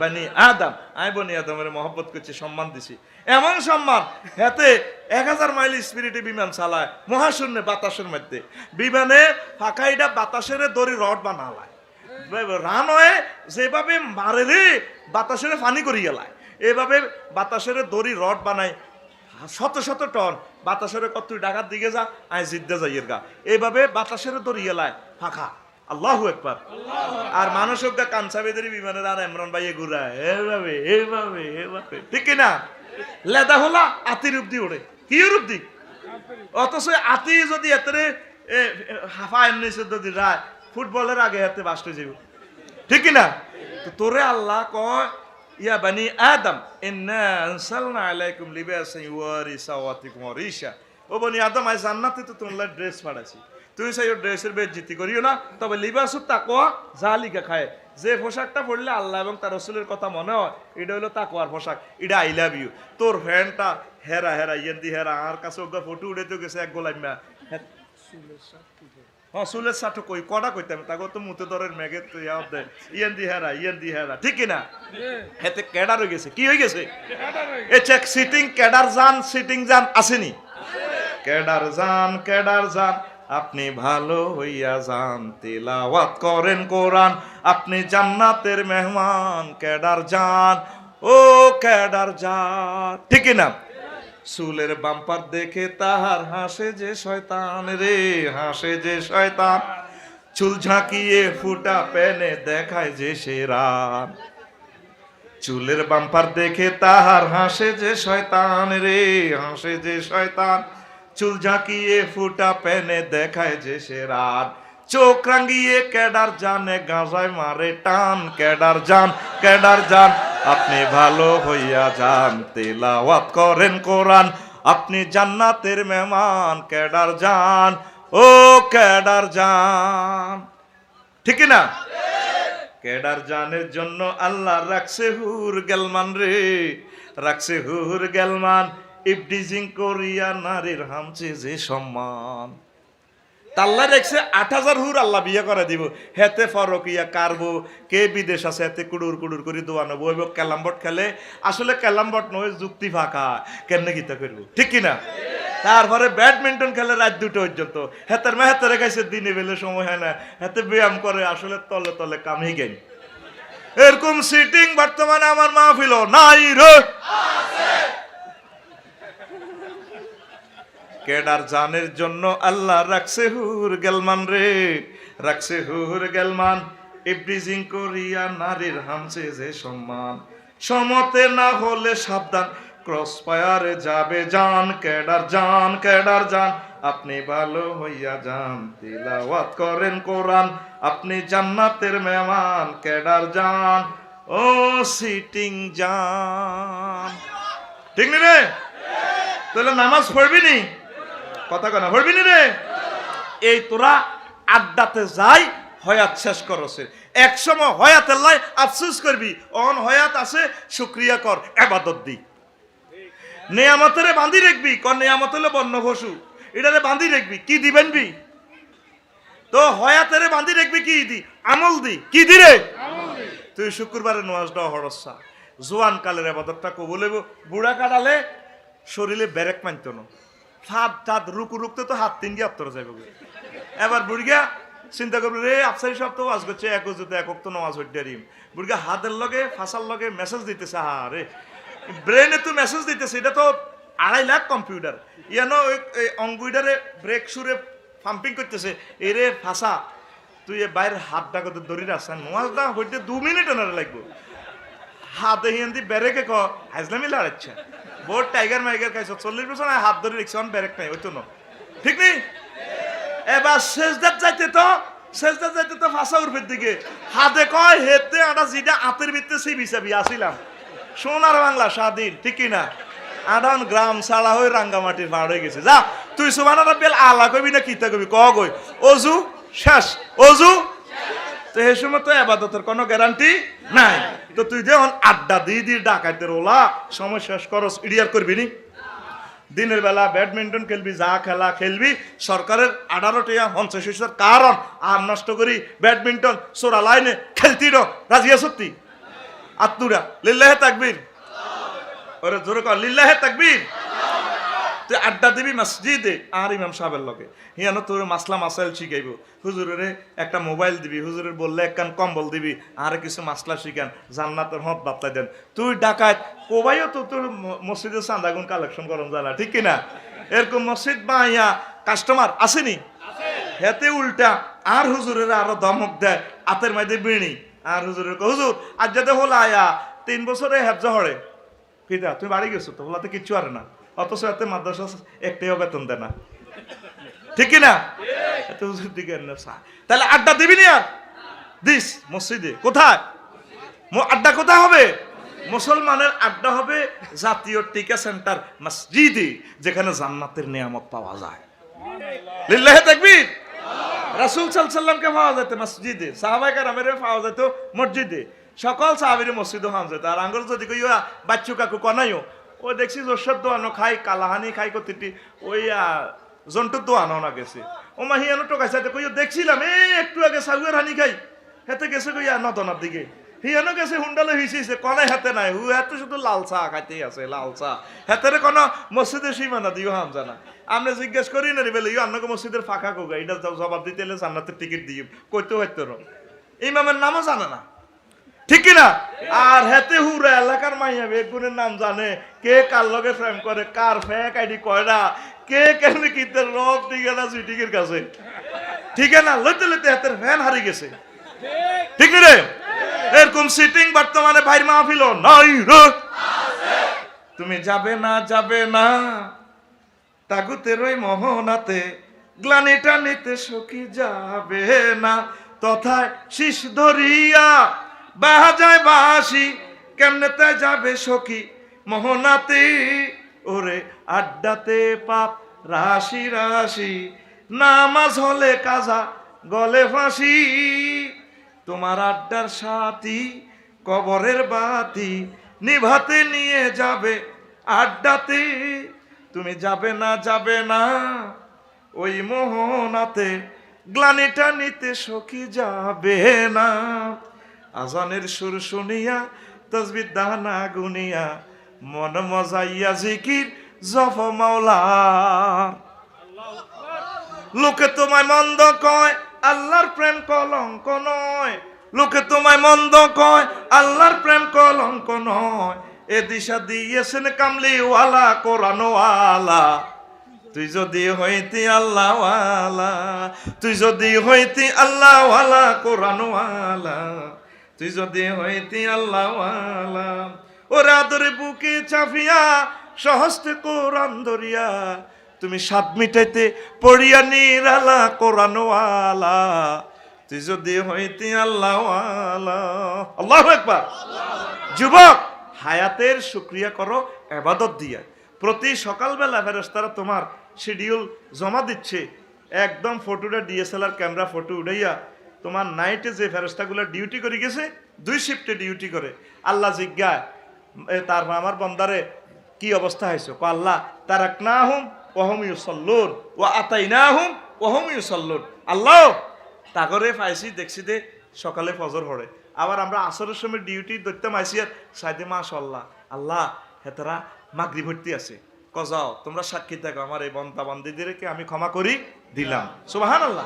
বনি আদম আই বনি আদমের মহব্বত করছি সম্মান দিছি এমন সম্মান হাতে ১০০০ মাইল স্পিরিটে বিমান চালায় মহাশূন্যে বাতাসের মধ্যে বিমানে ফাঁকাইটা বাতাসের দড়ি রড বানালায় রানওয়ে যেভাবে মারে রে বাতাসের ফানি করি গেলায় এভাবে বাতাসের দড়ি রড বানায় শত শত টন বাতাসের কত ডাকার দিকে যা আয় জিদ্দা যাইয়ের গা এইভাবে বাতাসের দড়ি গেলায় ফাঁকা আল্লাহু আকবার আর মানুষ কানসাবেদের বিমানের আর ইমরান ভাই ঘুরায় এইভাবে এইভাবে এইভাবে ঠিক না লেদা হলা আতির রূপ দিয়ে ওড়ে কি রূপ দি অথচ আতি যদি এতরে হাফা এমনি যদি রায় ফুটবলের আগে হাতে বাস্ট হয়ে যাব ঠিক না তো তোরে আল্লাহ কয় ইয়া বানি আদম ইন্না আনসালনা আলাইকুম লিবাসান ইউয়ারি সাওয়াতিকুম ওয়া রিশা ও বনি আদম আই জান্নাতে তো তোমার ড্রেস পাঠাছি তুই সেই ড্রেসের বেইজ্জতি করিও না তবে লিবাসুত তাকওয়া জালিকা খায় যে পোশাকটা পরলে আল্লাহ এবং তার রাসূলের কথা মনে হয় এটা হলো তাকওয়ার পোশাক এটা আই লাভ ইউ তোর ফ্যানটা হেরা হেরা ইয়েন্দি হেরা আর কাছে ওগা ফটো উড়াইতে গেছে এক গোলাইমা হ্যাঁ সুলের সাথে কই কটা কইতাম তাকে তো মুতে দরের মেঘে তো ইয়েন্দি হেরা ঠিক কিনা এতে ক্যাডার হয়ে গেছে কি হয়ে গেছে এ চেক সিটিং ক্যাডার জান আসেনি ক্যাডার জান আপনি ভালো হইয়া যান তিলাওয়াত করেন কোরআন আপনি জান্নাতের মেহমান ক্যাডার জান ও ক্যাডার জান ঠিক না চুলের বাম্পার দেখে তাহার হাসে যে শয়তান রে হাসে যে শয়তান চুল ঝাঁকিয়ে ফুটা পেনে দেখায় যে সেরান চুলের বাম্পার দেখে তাহার হাসে যে শয়তান রে হাসে যে শয়তান চুল ঝাঁকিয়ে ফুটা পেনে দেখায় যে সেরান চোখ রাঙ্গিয়ে ক্যাডার জানে গাঁজায় মারে টান ক্যাডার জান আপনি ভালো হইয়া যান তিলাওয়াত করেন কোরআন আপনি জান্নাতের মেহমান ক্যাডার জান ও ক্যাডার জান ঠিক না ক্যাডার জানের জন্য আল্লাহ রাখছে হুর গেলমান রে রাখছে হুর গেলমান ইফটিজিং করিয়া নারীর হামছে যে সম্মান আল্লাহ দেখছে ৮,০০০ হুর আল্লাহ বিয়ে করে দিব হেতে ফরকিয়া কারবো কে বিদেশ আছে হেতে কুড়ুর করে দোয়ানো বইব ক্যালামবট খেলে আসলে ক্যালামবট নয় যুক্তি ফাঁকা কেন গীতা করবো ঠিক কিনা তারপরে ব্যাডমিন্টন খেলে রাত ২টা পর্যন্ত হেতের মেহেতে রেখাইছে দিনে বেলে সময় হয় না হেতে ব্যায়াম করে আসলে তলে তলে কামই গেন এরকম সিটিং বর্তমানে আমার মাহফিল নাই রে কেডার জানের জন্য আল্লাহ রাখছে হুর গেলমান রে রাখছে হুর গেলমান ইফটিজিং করিয়া নারীর হামছে যে সম্মান সমতে না হলে সাবধান ক্রস ফায়ারে যাবে জান ক্যাডার জান আপনি ভালো হইয়া যান তিলাওয়াত করেন কোরআন আপনি জান্নাতের মেহমান ক্যাডার জান ও সিটিং জান ঠিক নি রে তাহলে নামাজ পড়বি নি কথা কনা পড়বি নি রে এই তোরা আড্ডাতে যাই হয়াত শেষ করছে এক সময় হয়াতের লাই আফসোস করবি অন হয়াত আছে শুকরিয়া কর ইবাদত দি নিয়ামতেরে বাঁধি রাখবি কোন নিয়ামত হলো বন্য পশু এটারে বাঁধি রাখবি কি দিবেন বি তো হয়াতেরে বাঁধি রাখবি কি দি আমল দি কি দি রে তুই শুক্রবারে নামাজটা হরসা জোয়ান কালের ইবাদতটা কবুল হইব বুড়া কাটালে শরীরে ব্যারেক মানতো না হাত রুকতে তো হাত ৩ গিয়ে আত্তর যাইব এবার বুড়িয়া চিন্তা করবো রে আফসারি সব তো ওয়াজ করছে এক যদি একক তো নামাজ হইতে রিম বুড়িয়া হাতের লগে ফাঁসার লগে মেসেজ দিতেছে রে ব্রেনে তো মেসেজ দিতেছে এটা তো ২.৫ লাখ কম্পিউটার ইয়ানো অঙ্গুইডারে ব্রেক সুরে পাম্পিং করতেছে এরে ফাঁসা তুই বাইরের হাতটা কত দড়ি রাখছেন নামাজটা হইতে 2 মিনিট ওনারে লাগবো হাতে হিন্দি ব্যারেকে হাজলামি লড়াচ্ছে বোর্ড টাইগার মাইগার খাইছ 40% হাত ধরে রিক্সা ব্যারেক নাই হইতো না ঠিক নেই এবার সেজদাত যাইতে তো ফাঁসা উর্ফের দিকে হাতে কয় হেতে আটা জিটা হাতের ভিতরে সিবি সাবি আসিলাম সোনার বাংলা স্বাধীন ঠিক কিনা আডান গ্রাম ছাড়া হয়ে রাঙ্গামাটির পার হয়ে গেছে যা তুই সুবহানাল্লাহ বেল আলা কবি না কিতা কবি ক কই অজু শেষ অজু তো এই সময় তো ইবাদতের কোনো গ্যারান্টি নাই তো তুই যখন আড্ডা দিয়ে ডাকাইতে ওলা সময় শেষ করস ইডিয়ার করবি নি দিনের বেলা ব্যাডমিন্টন খেলবি যা খেলা খেলবি সরকারের 18 টাকা 50 কারণ আর নষ্ট করি ব্যাডমিন্টন সোরা লাইনে খেলতি রাজি আসতি আত্মুরা লিল্লাহে তাকবীর ওরে জোরে কর লিল্লাহে তাকবীর তুই আড্ডা দিবি মসজিদে আর ইমাম সাহেবের লগে হিয়ানো তোর মাসলা মাসাইল শিখাইব হুজুরের একটা মোবাইল দিবি হুজুরের বললে একখান কম্বল দিবি আর কিছু মাসলা শিখান জান্নাতের হদ বাতলাই দেন তুই ডাকাত কোবাইও তো তোর মসজিদে চাঁদাগুন কালেকশন করন জানা ঠিক কিনা এরকম মসজিদ বাইয়া কাস্টমার আসেনি হেতে উল্টা আর হুজুরের আরো ধমক দেয় আতের মাঝে বিড়ি আর হুজুরের হুজুর আজ যাতে হল আয়া 3 বছরে হেফজা হরে কিতা তুমি বাড়ি গেছো তো হলাতে কিচ্ছু আর না অথচ এতে মাদ্রাসা একটাও বেতন দেয় না ঠিক কিনা এত হুজুর দিকে তাহলে আড্ডা দিবি না দিস মসজিদে কোথায় আড্ডা কোথায় হবে মুসলমানের আড্ডা হবে জাতীয় টিকা সেন্টার মসজিদে যেখানে জান্নাতের নিয়ামত পাওয়া যায় লিল্লাহি তাকবীর রাসূল সাল্লাল্লাহু আলাইহি সাল্লামকে পাওয়া যেত মসজিদে সাহাবায়ে কেরামের পাওয়া যেত মসজিদে সকল সাহাবীর মসজিদে হন যেত আর আঙ্গুর যদি কইয়া বাচ্চু কাকু কনাইও ও দেখছি জোরসর দোয়ানো খাই কালাহানি খাই কতিটি ওই জন্তুর দোয়ানো না গেছে ও মা হিয়ানো টোকাইছে কইও দেখছিলাম একটু আগে সাগুয়ের হানি খাই হেতে গেছে কইয়া নদনার দিকে হিয়ানো গেছে হুন্ডালে হিসিছে কনে হাতে নাই হু হাতে শুধু লাল চা খাইতেই আছে লাল চা হাতের কোনো মসজিদের সীমানা দিও হাম জানা আমরা জিজ্ঞেস করি না রে বলে আপনাকে মসজিদের ফাঁকা কোগা এটা জবাব দিতে এলে জান্নাতের টিকিট দিয়ে কইতে হইতো ইমামের নামও জানে না ঠিক না আর হেতে হুরা এলাকার মাইয়া বেগুনের নাম জানে কে কার লগে প্রেম করে কার ফেক আইডি কয়না কে কেমনি কিতে রব দিকে না সুইটিকের কাছে ঠিক না লইতে লইতে হাতের ফ্যান হারিয়ে গেছে ঠিক রে এরকম সিটিং বর্তমানে ভাইর মাহফিল নাই রে তুমি যাবে না তাগুতের ওই মোহনাতে গ্লানিটা নিতে সখী যাবে না তথায় শীষ ধরিয়া বাজায় বাঁশি কেমনেতে যাবে সখী মোহনাতে ওরে আড্ডাতে পাপ রাশি রাশি নামাজ হলে কাজা গলে ফাঁসি তোমার আড্ডার সাথী কবরের বাতি নিভাতে নিয়ে যাবে আড্ডাতে তুমি যাবে না ওই মোহনাতে গ্লানিটা নিতে সখী যাবে না আজানের সুর শুনিয়া তাসবিহ দানা গুনিয়া মন মজাইয়া জিকির জপ মাওলা লোকে তোমায় মন্দ কয় আল্লাহর প্রেম কলঙ্ক নয় লোকে তোমায় মন্দ কয় আল্লাহর প্রেম কলঙ্ক নয় এ দিশা দিয়েছেন কামলিওয়ালা কোরআনওয়ালা তুই যদি হইতি আল্লাহওয়ালা তুই যদি হইতি আল্লাহওয়ালা কোরআনওয়ালা তুই যদি হইতি আল্লাহওয়ালা ওর আদরে বুকে চাপিয়া সহস্তে কোরআন ধরিয়া তুমি স্বাদ মিটাইতে পড়িয়া নিরালা কোরআনওয়ালা তুই যদি হইতি আল্লাহওয়ালা আল্লাহু আকবার যুবক হায়াতের শুকরিয়া করো ইবাদত দিয়া প্রতি সকালবেলা ফেরেশতারা তোমার শিডিউল জমা দিচ্ছে একদম ফটোটা ডিএসএলআর ক্যামেরা ফটো উঠাইয়া তোমার নাইটে যে ফেরেশতাগুলো ডিউটি করে গেছে 2 শিফটে ডিউটি করে আল্লাহ জিজ্ঞায় তারপর আমার বন্দারে কি অবস্থা হয়েছে কো আল্লাহ তারাকনাহুম ওয়া হুম ইউসাল্লুন ওয়া আতাইনাহুম ওয়া হুম ইউসাল্লুন আল্লাহ তাগরে পাইছি দেখছি দে সকালে ফজর হড়ে আবার আমরা আসরের সময় ডিউটি ধরতে মাইছি আর সাইদে মাশাআল্লাহ আল্লাহ হেতারা মাগরিব ভর্তি আছে কজাও তোমরা সাক্ষী থাকো আমার এই বন্দা বান্দীদেরকে আমি ক্ষমা করি দিলাম সুবহানাল্লাহ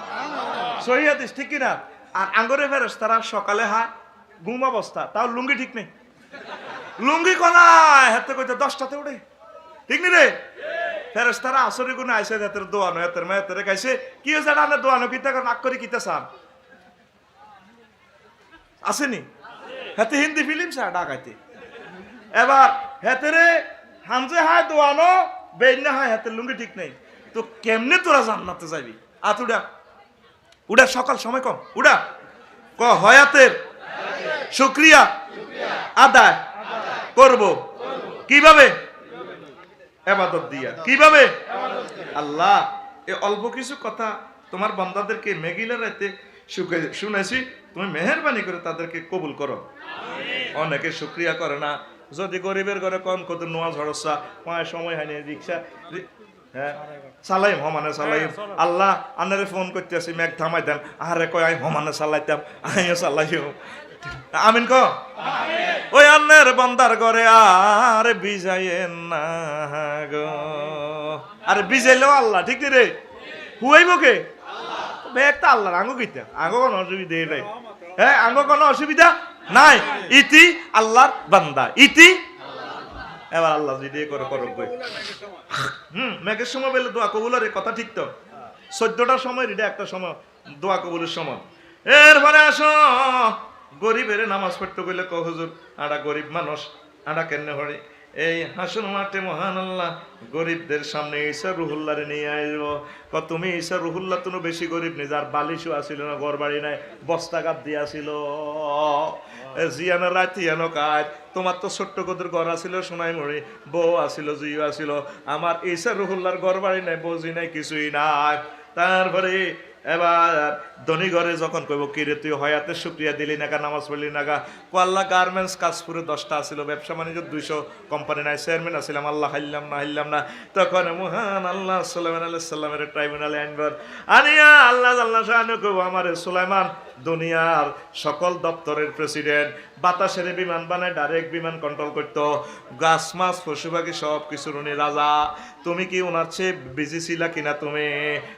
সহিহ হাদিস ঠিক কি না আর আঙ্গরে ফেরেশতারা সকালে হয় ঘুম অবস্থা তাও লুঙ্গি ঠিক নেই লুঙ্গি কলায় হাতে কইতে 10টাতে উঠে ঠিক নি রে ফেরেশতারা আসরে গুনে আইছে হাতের দোয়ানো হাতের মায়ের কাইছে কি হইছে না দোয়ানো কিতা নাক করে কিতা সান আসেনি হাতে হিন্দি ফিল্ম সা ঢাকাইতে এবার হাতেরে হামজে হায় দোয়ানো বেইনা হায় হাতের লুঙ্গি ঠিক নেই তো কেমনে তোরা জান্নাতে যাবি হাত উড়া, উড়া, সকাল সময় কম, উড়া। ক হয়াতের শুকরিয়া আদায় করব কিভাবে? ইবাদত দিয়া। কিভাবে? আল্লাহ এই অল্প কিছু কথা তোমার বান্দাদেরকে মেঘিলা রাতে শুনেছি, তুমি মেহেরবানি করে তাদেরকে কবুল করো। অনেকে শুকরিয়া করে না। যদি গরিবের ঘরে কম কত নোয়া ঝড়সা পায় সময় হয়নি রিক্সা, হ্যাঁ চালাইম হমানে চালাইম। আল্লাহ আনারে ফোন করতে আসি মেঘ থামাই দেন, আরে কয় আমি হমানে চালাইতাম, আমিও চালাইও। আমিন ক। ওই আন্নের বান্দার ঘরে আর বিজাইয়েন না গো। আরে বিজাইলেও আল্লাহ, ঠিক রে? হুয়াইব কে? একটা আল্লাহর আঙ্গ কইতা, আঙ্গ কোনো অসুবিধা নাই। হ্যাঁ, আঙ্গ কোনো অসুবিধা নাই। ইতি আল্লাহর বান্দা, ইতি এবার আল্লাহ যদি করে করব। মেঘের সময় বলে দোয়া কবুলের কথা ঠিক তো। 14টার সময় এটা একটা সময় দোয়া কবুলের সময়। এরপরে আসো গরিবের নামাজ পড়তে গেলে ক হুজুর আড়া গরিব মানুষ আড়া কেন হরে এই হাসন মাঠে মহান আল্লাহ গরিবদের সামনে ঈসা রুহুল্লাহরে নিয়ে আসবো। তুমি ঈসা রুহুল্লাহ তো বেশি গরিব নেই, যার বালিশও আসিল না, ঘর বাড়ি নাই, বস্তাঘাত দিয়াছিল, জিয়ানো রাত ইয়ানো কাজ। তোমার তো ছোট্ট কদুর ঘর আসিল, সোনাই মরি বউ আসিল, জুইও আসিল। আমার ঈসা রুহুল্লাহর ঘর বাড়ি নাই, বউজি নাই, কিছুই নাই। তারপরে এবার ধনী ঘরে যখন কইব কিরে তুই হয়াতে শুক্রিয়া দিলি না গা, নামাজ পড়লি না গা। আল্লাহ গার্মেন্টস কাজপুরে 10টা আসিল, ব্যবসা বাণিজ্য 200 কোম্পানি নাই, চেয়ারম্যান আসিলাম, আল্লাহ হাইলাম না। তখন মহান আল্লাহ সুলাইমান আলাইহিস সালামের ট্রাইব্যুনালে আনবার আনিয়া আল্লাহ শাহানু কইব আমারে সুলাইমান দুনিয়ার সকল দপ্তরের প্রেসিডেন্ট, বাতাসের বিমান বানায় ডাইরেক্ট বিমান কন্ট্রোল করতো, গাছ মাছ পশু পাখি সব কিছুর উনি রাজা। তুমি কি ওনার চেয়ে বিজি ছিলা কিনা তুমি?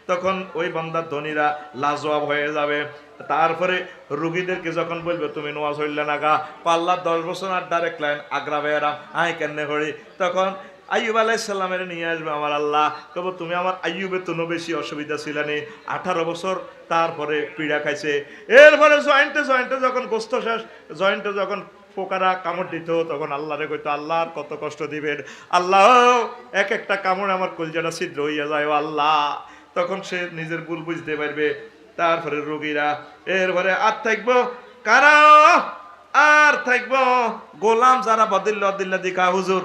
তখন ওই বান্দার ধনীরা লাজবাব হয়ে যাবে। তারপরে রুগীদেরকে যখন বলবে তুমি নোয়াজ হইলে না গা, পাল্লা 10 বছর আর ডাইরেক্ট লাইন আগ্রা বেয়ারাম আই কেনে করি। তখন আইয়ুব আলাইহিস সালামের নিয়ে আসবে আমার আল্লাহ, কব তুমি আমার আইয়ুবের তো বেশি অসুবিধা ছিল নি, 18 বছর তারপরে পীড়া খাইছে। এরপরে জয়েন্টে যখন গোস্ত শেষ, জয়েন্টে যখন পোকারা কামড় দিত, তখন আল্লাহরে কইতো আল্লাহর কত কষ্ট দিবেন আল্লাহ, এক একটা কামড় আমার কলজাটা ছিদ্র হইয়া যায় ও আল্লাহ। তখন সে নিজের ভুল বুঝতে পারবে। তারপরে রোগীরা এরপরে আর থাকবো কারা? আর থাকবো গোলাম যারা বদিল্লা দিকা হুজুর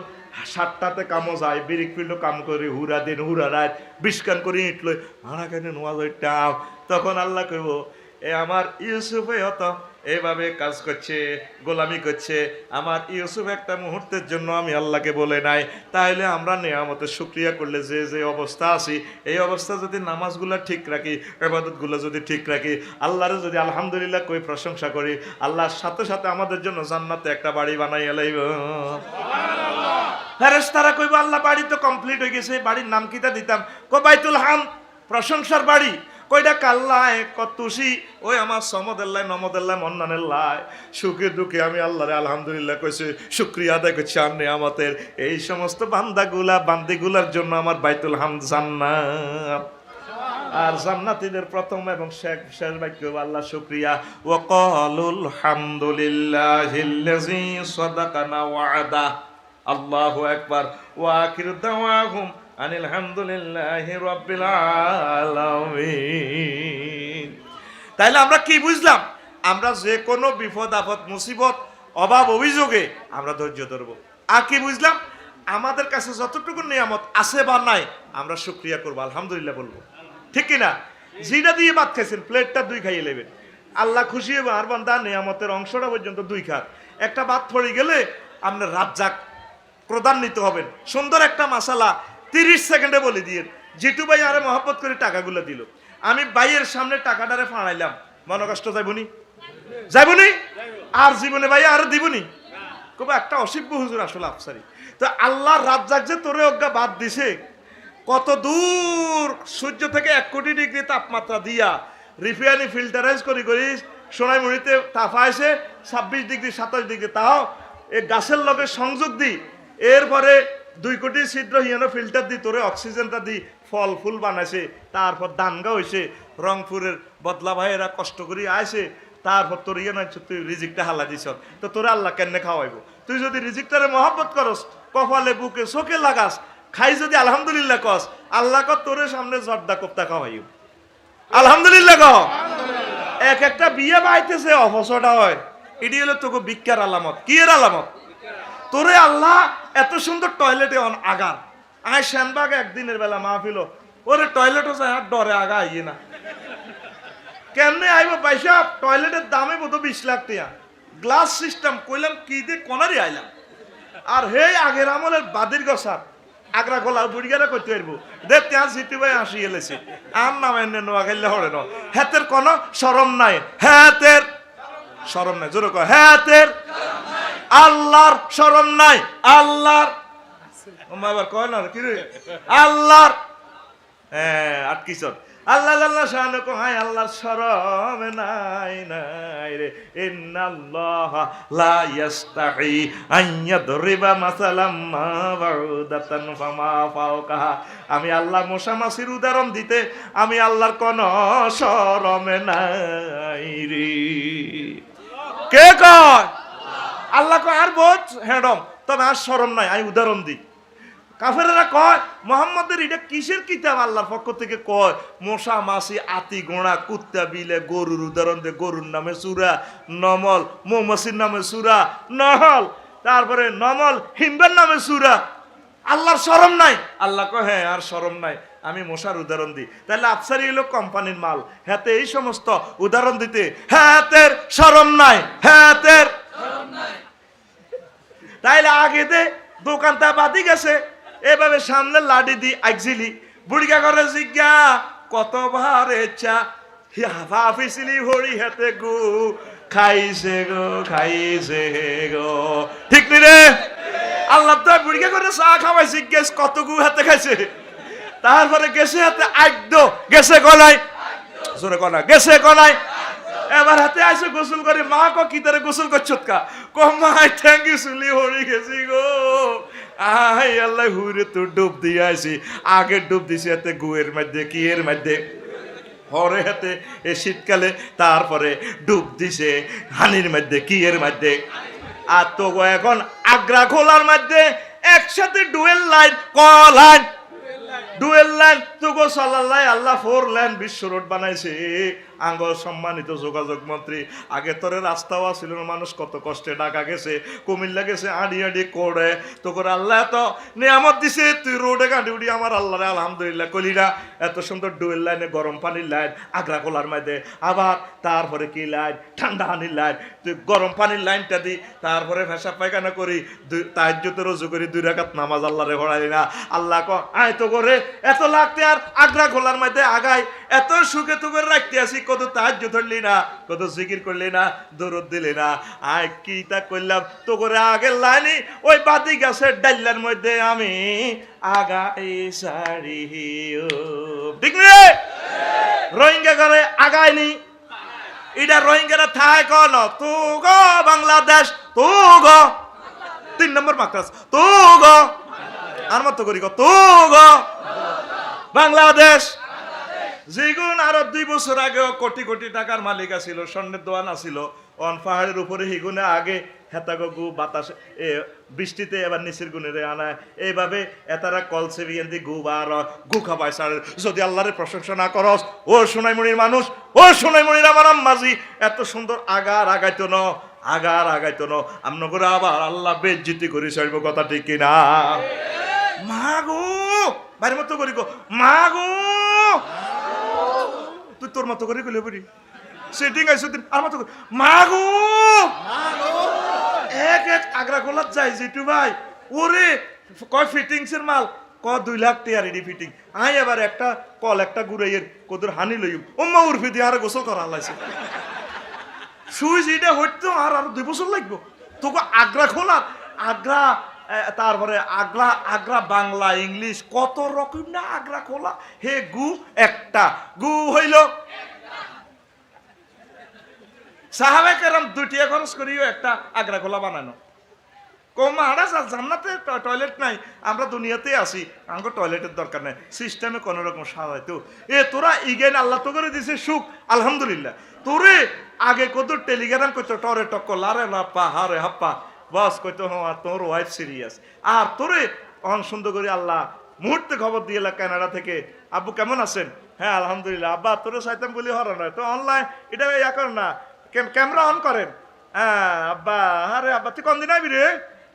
7টাতে কামো যায়, বিরিক ফিল্ড কাম করে হুরা দিন হুরা রাত বিস্কান করে ইটলো ভাড়া কেন নোয়াজ ওইটাও। তখন আল্লাহ কইব এ আমার ইউসুফে হত এইভাবে কাজ করছে, গোলামি করছে। আমার ইউসুফ একটা মুহূর্তের জন্য আমি আল্লাহকে বলে নাই। তাহলে আমরা নেয়ামতের শুকরিয়া করলে যে যে অবস্থা আছি, এই অবস্থা যদি নামাজগুলো ঠিক রাখি, ইবাদতগুলো যদি ঠিক রাখি, আল্লাহরে যদি আলহামদুলিল্লাহ কই প্রশংসা করি, আল্লাহর সাথে সাথে আমাদের জন্য জান্নাতে একটা বাড়ি বানাইয়া লাইব। ফেরেশতারা কইব আল্লাহ বাড়ি তো কমপ্লিট হয়ে গেছে, বাড়ির নাম কিটা দিতাম? কো বাইতুল হামদ, প্রশংসার বাড়ি। কইটা কাল্লায় কতুসি ওই আমার সমদেল্লায় নমদেল্লায় মন্নানেল্লায় সুখে দুঃখে আমি আল্লাহরে আলহামদুলিল্লাহ কইছি, শুকরিয়া আদায় করছি আর নেয়ামতের। এই সমস্ত বান্দিগুলার জন্য আমার বাইতুল হামদ জান্নাত। আর জান্নাতীদের প্রথম এবং শেষ বাক্য আল্লাহ শুকরিয়া, ওয়া ক্বালুল হামদুলিল্লাহিল্লাযী সাদাকানা ওয়া'দা। আল্লাহু আকবার। ওয়া আখিরু দাওয়াহুম আনিল হামদুলিল্লাহি রাব্বিল আলামিন। তাইলে আমরা কি বুঝলাম? আমরা যে কোনো বিপদ আপদ মুসিবত অভাব অভিযোগে আমরা ধৈর্য ধরব। আর কি বুঝলাম? আমাদের কাছে যতটুকু নিয়ামত আছে বা নাই আমরা শুকরিয়া করবো, আলহামদুলিল্লাহ বলবো, ঠিক কিনা? যেটা দিয়ে ভাত খাইছেন প্লেটটা 2 খাইয়ে নেবেন, আল্লাহ খুশি হবে। আর বান্দা নিয়ামতের অংশটা পর্যন্ত 2 খাক। একটা ভাত পড়ে গেলে আপনার রাজ্জাক প্রদান্বিত হবেন। সুন্দর একটা মশালা 30 সেকেন্ডে বলে দিয়ে জিটু ভাই আরে মহব্বত করে টাকাগুলো দিল, আমি ভাইয়ের সামনে টাকাটারে ফাঁড়াইলাম, মনে কষ্ট যাইবনি? আর জীবনে ভাই আর দিবনি? কবে একটা অসিব্য হুজুর আসলে আফসারি। তো আল্লাহ রাজ্জাক যে তোরে অজ্ঞা বাদ দিছে, কত দূর সূর্য থেকে 1 কোটি ডিগ্রি তাপমাত্রা দিয়া রিফাইনারি ফিল্টারাইজ করি সোনাইমুড়িতে তাপাইছে 26 ডিগ্রি 27 ডিগ্রি, তাও এই গাছের লগে সংযোগ দিই, এরপরে 2 কোটি ছিদ্র হিয়ানো ফিল্টার দি তোরে অক্সিজেনটা দি ফল ফুল বানাইছে। তারপর দানগা হয়েছে, রংপুরের বদলা ভাইয়েরা কষ্ট করে আইছে, তারপর তোর ইয়ে নয় তুই রিজিকটা হালা দিছ, তো তোরা আল্লাহ কেন খাওয়াইব? তুই যদি রিজিকটারে মহব্বত করস, কপালে বুকে চোখে লাগাস, খাই যদি আলহামদুলিল্লাহ কস, আল্লাহ তোরে সামনে জর্দা কোপ্তা খাওয়াইব। আলহামদুলিল্লাহ ক এক একটা বিয়ে বাইতেছে অবসরটা হয়, এটি হলো তোকে ভিক্ষার আলামত। কি এর আলামত? তোরে আল্লাহ এত সুন্দর টয়লেটে আগার আয় শ্যানবাগ একদিনের বেলা মাহফিল, ওরে টয়লেটও যায় আর ডরে আগা আইয়ে না। কেমনে আইব পয়সা? টয়লেটের দামে বোধ 20 লাখ টাকা, গ্লাস সিস্টেম। কইলাম কি দিয়ে কোনারই আইলাম। আর হে আগের আমলের বাদির গসার আগ্রা গলার বুড়িগারা করতে পারবো দে ત્યાં সিটি ভাই আসি এলেছে আর নাম এনে নোয়া খাইলে হরে ন। হেতের কোনো শরম নাই, হেতের শরম নাই, জোরে কয় হেতের। আল্লাহর শরম নাই, আল্লাহর আবার কয় না কি রে আল্লাহর। হ্যাঁ আটকিছ আল্লাহ আল্লাহ শাহানু কো হাই আল্লাহর শরম নাই নাই রে। ইন্নাল্লাহা লা ইস্তাহি আন ইয়াদরিবা মাসালাম মা বাউদাতান ফামা ফাওকাহা। আমি আল্লাহ মশা মাছির উদাহরণ দিতে আমি আল্লাহর কোন শরম নাই রে। কে কয়? আল্লাহ কয় আর বহুত হেডম, তবে আর শরম নাই, আমি উদাহরণ দিই। কাফেরেরা কয় মোহাম্মদের এটা কিসের কিতাব? আল্লাহর পক্ষ থেকে কয় মশা মাছি আতি গোড়া কুত্তা বিলে গরুর উদাহরণ দে। গরুর নামে সূরা নমল, মৌমাছির নামে সূরা নহল, তারপরে নমল হিম্বার নামে সূরা। আল্লাহর শরম নাই? আল্লাহ কয় হ্যাঁ আর শরম নাই, আমি মশার উদাহরণ দিই। তাহলে আফসারি হলো কোম্পানির মাল, হাতে এই সমস্ত উদাহরণ দিতে হাতের শরম নাই, হাতের শরম নাই। তাইলে আগে দে দোকানটা বাদি গেছে এভাবে সামনে লাডি দি একজিলি বুড়িকা করে জিজ্ঞা কত ভারে চা হাফিসিলি হরি হাতে গু খাইছে গো খাইছে গো। ঠিক নি রে? আল্লাহ তো বুড়িকা করে চা খাওয়াই জিজ্ঞেস কত গু হাতে খাইছে, তারপরে গেছে হাতে আইডো গেছে গলায়, জোরে কনা গেছে গলায়। এবার হাতে আইসে গোসল করে, মা কো কি তারে গোসল করছত কা? কো মা ঠ্যাঙ্গি চুলি হরি গেছি গো। আই আল্লাহ হুরে তো ডুব দিয়ে আইছি, আগে ডুব দিছি হাতে গুয়ের মধ্যে কি এর মধ্যে হরে হাতে এ শীতকালে, তারপরে ডুব দিছে হানির মধ্যে কি এর মধ্যে। আর তো এখন আগ্রা খোলার মধ্যে একসাথে ডুয়েল লাইন ক লাইন ডুয়েল লাইন তো গো সাল্লাল্লাহু আল্লাহ 4 লাইন বিশ্ব রোড বানাইছে। আঙ্গ সম্মানিত যোগাযোগ মন্ত্রী, আগে তোরে রাস্তাও ছিল না, মানুষ কত কষ্টে ঢাকা গেছে, কুমিল্লা গেছে, আড়ি আড়ি করে তো করে আল্লাহ তো নিয়ামত দিছে, তুই রোডে গাড়ি উড়ি আমার আল্লাহ রে আলহামদুলিল্লাহ কলিরা। এত সুন্দর ডুয়েল লাইনে গরম পানির লাইন আগ্রা কোলার মধ্যে, আবার তারপরে কি লাইন ঠান্ডা পানির লাইন, তুই গরম পানির লাইনটা দি, তারপরে পেশাব পায়খানা করি, তাহাজ্জুদে রুজু করি, 2 রাকাত নামাজ আল্লাহ রে পড়াই না। আল্লাহ ক আয় তো করে এত লাগতে আর আগ্রা খোলার মধ্যে আগাই এত সুখে তো করে রাখতে আসি, কত তাহাজ্জুদ ধরলি না, কত জিকির করলি না, দরুদ দিলি না। আয় কি তা করলাম তো করে আগের লাইনি ওই বাতি গাছের ডাল্লার মধ্যে আমি আগাই সারি। ঠিক রে? রোহিঙ্গা করে আগায়নি, এটা রোহিঙ্গারা থায় কন তু গো বাংলাদেশ, তু গো 3 নম্বর মাকড়াস, তু গো আর মত করি গো তু গো বাংলাদেশ। যেগুন আরো 2 বছর আগেও কোটি কোটি টাকার মালিক আছিল, স্বর্ণের দোয়ান আছিল, অন পাহাড়ের উপরে হিগুনে আগে হেতাগো গু বাতাস বৃষ্টিতে এবার নিচের গুণের আনায়, এইভাবে এতারা কলসে বিয়েন্দি গু বার গু খাবাই সার। যদি আল্লাহরের প্রশংসা না করস ও সোনাইমণির মানুষ, ও সোনাইমণির আমার আম্মাজি এত সুন্দর আগার আগাইতো ন, আগার আগাইতো ন, আমন করে আবার আল্লাহ বেজ্জিতি করি সর্ব কথা ঠিক কিনা? মা গো বাইরের মতো করি গো মা গো, তুই তোর মতো করে গেলে বলি সেটিং আইসো দিন আর মতো মা গো এক এক আগ্রা গোলাপ যাই জিটু ভাই, ওরে কয় ফিটিংস এর মাল ক 2 লাখ টাকা রেডি ফিটিং। আই এবার একটা কল একটা গুড়াইয়ের কদর হানি লইম ওম্মা উর্ফি দিয়ে আর গোসল করা লাইছে সুইচ এটা হইতো আর 2 বছর লাগবো তোকে আগ্রা খোলা আগ্রা, তারপরে আগ্রা আগ্রা বাংলা ইংলিশ কত রকম না আগ্রা খোলা। হে গু একটা গু হইল সাহাবায়ে কেরাম 2 টাকা খরচ করিও একটা আগ্রা খোলা বানানো। কমা হাড়া জান্নাতে টয়লেট নাই, আমরা দুনিয়াতে আসি, আমাকে টয়লেটের দরকার নাই, সিস্টেমে কোনো রকম সাজাইতো। এ তোরা ইগেন আল্লাহ তো করে দিছে সুখ আলহামদুলিল্লাহ। তোরে আগে কত টেলিগ্রাম করতো টরে টক লারে লাপা হারে হাপ্পা বস কইতো হ্যাঁ তোর ওয়াইফ সিরিয়াস। আর তোরে অন সুন্দর করে আল্লাহ মুহূর্তে খবর দিয়ে কানাডা থেকে, আব্বু কেমন আছেন? হ্যাঁ আলহামদুলিল্লাহ আব্বা তোরে চাইতাম বলি হর নয় তো অনলাইন এটা ইয়া কর না ক্যামেরা অন করেন হ্যাঁ আব্বা আরে আব্বা তুই কোন দিন আইবি রে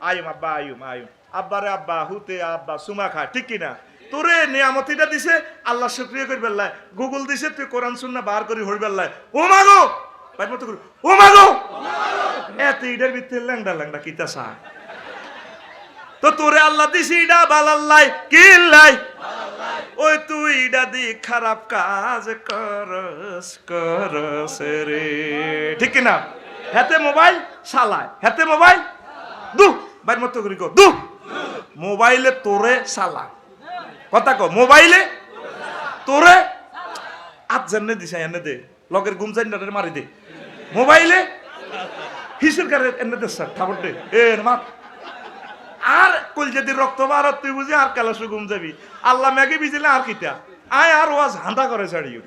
আয়ুম আব্বা আয়ুম আয়ুম আব্বা রে আব্বা হুতে আব্বা সুমা খা ঠিক কিনা তোরে নিয়ামতিটা দিছে আল্লাহ শুকরিয়া করি বেল্লায় গুগল দিছে তুই কোরআন সুন্নাহ বার করি হই বেল্লায় ও মাগো ভাই মত করি ও মাগো এত ইডের ভিতরে ল্যাংডা ল্যাংডা কিতা সা তো তোরে আল্লাহ দিছি ইডা বালাল্লাই কিল্লাই ওই তুই ইডা দি খারাপ কাজ করস রে ঠিক কিনা হাতে মোবাইল চালায় হাতে মোবাইল দু ভাই মত করি কো দু মোবাইলে তোরে চালা কথা কো মোবাইলে তোরে আজ জানে দিছে এনে দে লগের ঘুম যাই না মারি দে মোবাইলে হিসের কারে এনে দে স্যার খাবার দে এর মা আর কল যদি রক্ত বার তুই বুঝি আর কালাসু ঘুম যাবি আল্লাহ ম্যাগে বিজিলে আর কিটা আয় আর ওয়াজ হাঁদা করে ছাড়িও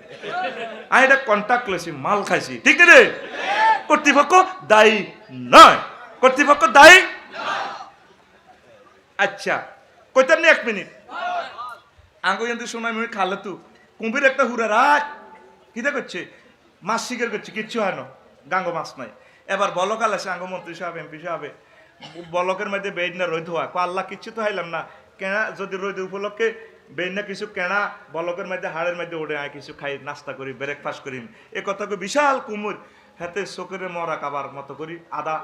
আয় এটা কন্টাক্ট লেছি মাল খাইছি ঠিক রে কর্তৃপক্ষ দায়ী নয় কর্তৃপক্ষ দায়ী আচ্ছা কইতাম নি 1 মিনিট আঙ্গো কিন্তু সময় আমি খালে তু কুম্ভীর একটা হুরা রাখ কিটা করছে মাছ শিকার করছে কিচ্ছু হয় না গাঙ্গো মাছ নাই এবার বলকাল আছে আঙ্গো মন্ত্রী সাহেব এমপি সাহেব বলকের মধ্যে বেড না রোদ হওয়া আল্লাহ কিচ্ছু তো হাইলাম না কেনা যদি রোদ উপলক্ষে বেড না কিছু কেনা বলকের মধ্যে হাড়ের মধ্যে উঠে আয় কিছু খাই নাস্তা করি ব্রেকফাস্ট করি এ কথাকে বিশাল কুমুর হাতে চোখের মরা কাবার মতো করি আদা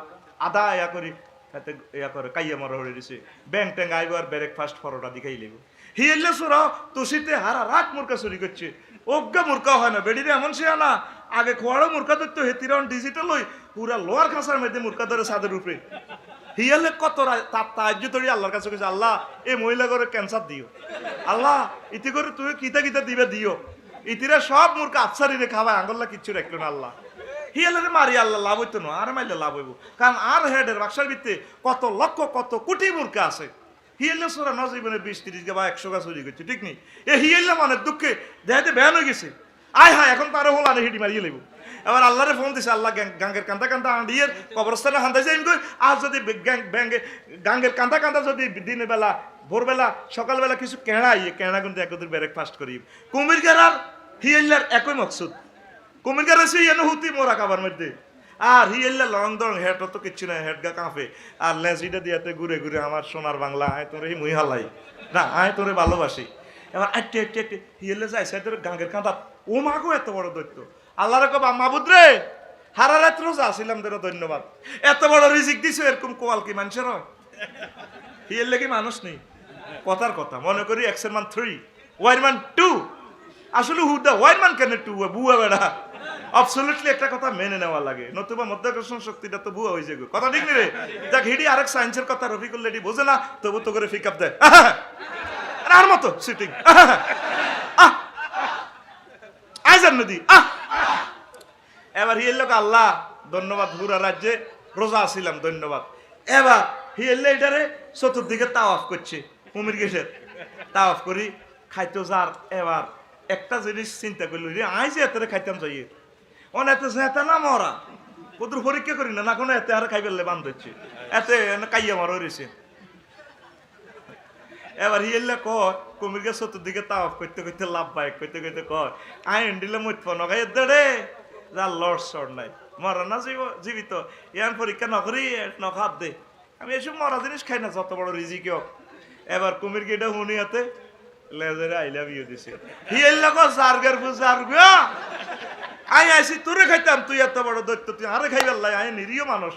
আদা ইয়া করি হাতে ইয়া করে কাইয়া মরা হয়ে দিছে ব্যাং ট্যাং আইব আর ব্রেকফাস্ট ফরোটা দিখাই লেব হিয়েলে সুরা তুষিতে হারা রাত মুরকা চুরি করছে অজ্ঞা মুরকা হয় না বেডিরে এমন সে না আগে খোয়ারও মুরকা ধরতো হেতিরাউন ডিজিটাল হই পুরা লোয়ার খাঁচার মধ্যে মুরকা ধরে ছাদের উপরে হিয়ালে কত তাজ্জু তরি আল্লাহর কাছে কইছে আল্লাহ এই মহিলা করে ক্যান্সার দিও আল্লাহ ইতি করে তুই কিতা কিতা দিবে দিও ইতিরা সব মুরকা আফসারিরে খাওয়া আঙ্গল্লা কিচ্ছু রাখলো না আল্লাহ হিয়ালে মারি আল্লাহ লাভ হইতো না আর মাইলে লাভ হইব কারণ আর হেডের বাক্সার ভিত্তে কত লক্ষ কত কোটি মুরকা আছে হিয়ালে সোরা নজীবনে 20-30 বা 100 গা চুরি করছে ঠিক নেই এ হিয়ালে মানে দুঃখে দেখাতে বেয়ান হয়ে গেছে আয় হায় এখন তারও হল আরে হিডি মারিয়ে লেব এবার আল্লাহরে ফোন দিছে আল্লাহ গাঙ্গের কান্দা কান্দা আন্ডিয়ে কবরস্থানে হান্দাই যাই আর যদি গাঙ্গের কান্দা কান্দা যদি দিনের বেলা ভোরবেলা সকালবেলা কিছু কেড়া ইয়ে কেড়া কিন্তু একদিন ব্রেকফাস্ট করি কুমির গেরার হিয়াল্লার একই মকসুদ কুমির গেরা সে এনে হুতি মোরা খাবার মধ্যে আর হিয়াল্লা লং দং হেড তো কিচ্ছু না হেড গা কাঁপে আর লেজিটা দিয়াতে ঘুরে ঘুরে আমার সোনার বাংলা আয় তোরে মুই হালাই না আয় তোরে ভালোবাসি এবার আটটে আটটে আটটে হিয়াল্লে যায় সে তোর গাঙ্গের কান্দা ও মাগো এত বড় দৈত্য আল্লাহরে কবা মাবুদ রে হারা রাত রোজা আসিলাম তোরা ধন্যবাদ এত বড় রিজিক দিছো এরকম কোয়াল কি মানুষের হয় হিয়াল্লে কি মানুষ নেই কথার কথা মনে করি এক্সের মান 3 ওয়াইর মান 2 আসলে হুদা ওয়াইর মান কেন 2 বুয়া বেড়া অবসলিউটলি একটা কথা মেনে নেওয়া লাগে নতুবা মধ্যাকর্ষণ শক্তিটা তো বুয়া হয়ে যাবে কথা ঠিক রে দেখ হিডি আরেক সায়েন্সের কথা রফিকুল লেডি বোঝে না তবু তো করে পিক আপ দেয় আর মতো সিটিং আইজান নদী এবার হিয়েল আল্লাহ ধন্যবাদ পুরা রাজ্যে রোজা আসিলাম ধন্যবাদ এবার হিয়েলে এটারে চতুর্দিকে তাওয়াফ করছে কুমির গেছের তাওয়াফ করি খাইতো যার এবার একটা জিনিস চিন্তা করলো রে আই যে এত খাইতাম যাই অনেক এত না মরা কদুর পরীক্ষা করি না কোনো এতে আর খাই ফেললে বান্ধ হচ্ছে এতে কাইয়া মারা রয়েছে এবার হিয়েলে কয় কুমির গে চতুর্দিকে তাওয়াফ করতে করতে লাভ বাইক করতে করতে কয় আই এন্ডিলে মুঠ নখাই দে যার লড় সর নাই মরা না জীবিত ইয়ান পরীক্ষা নকরি নখাত দে আমি এসব মরা জিনিস খাই না যত বড় রিজিক হোক এবার কুমির গেটা শুনি হাতে লেজারে আই লাভ ইউ দিছে হিয়েলে কয় সার্গের ফুসার গা আই আইসি তোরে খাইতাম তুই এত বড় দৈত্য তুই আরে খাই ফেললাই আই নিরীহ মানুষ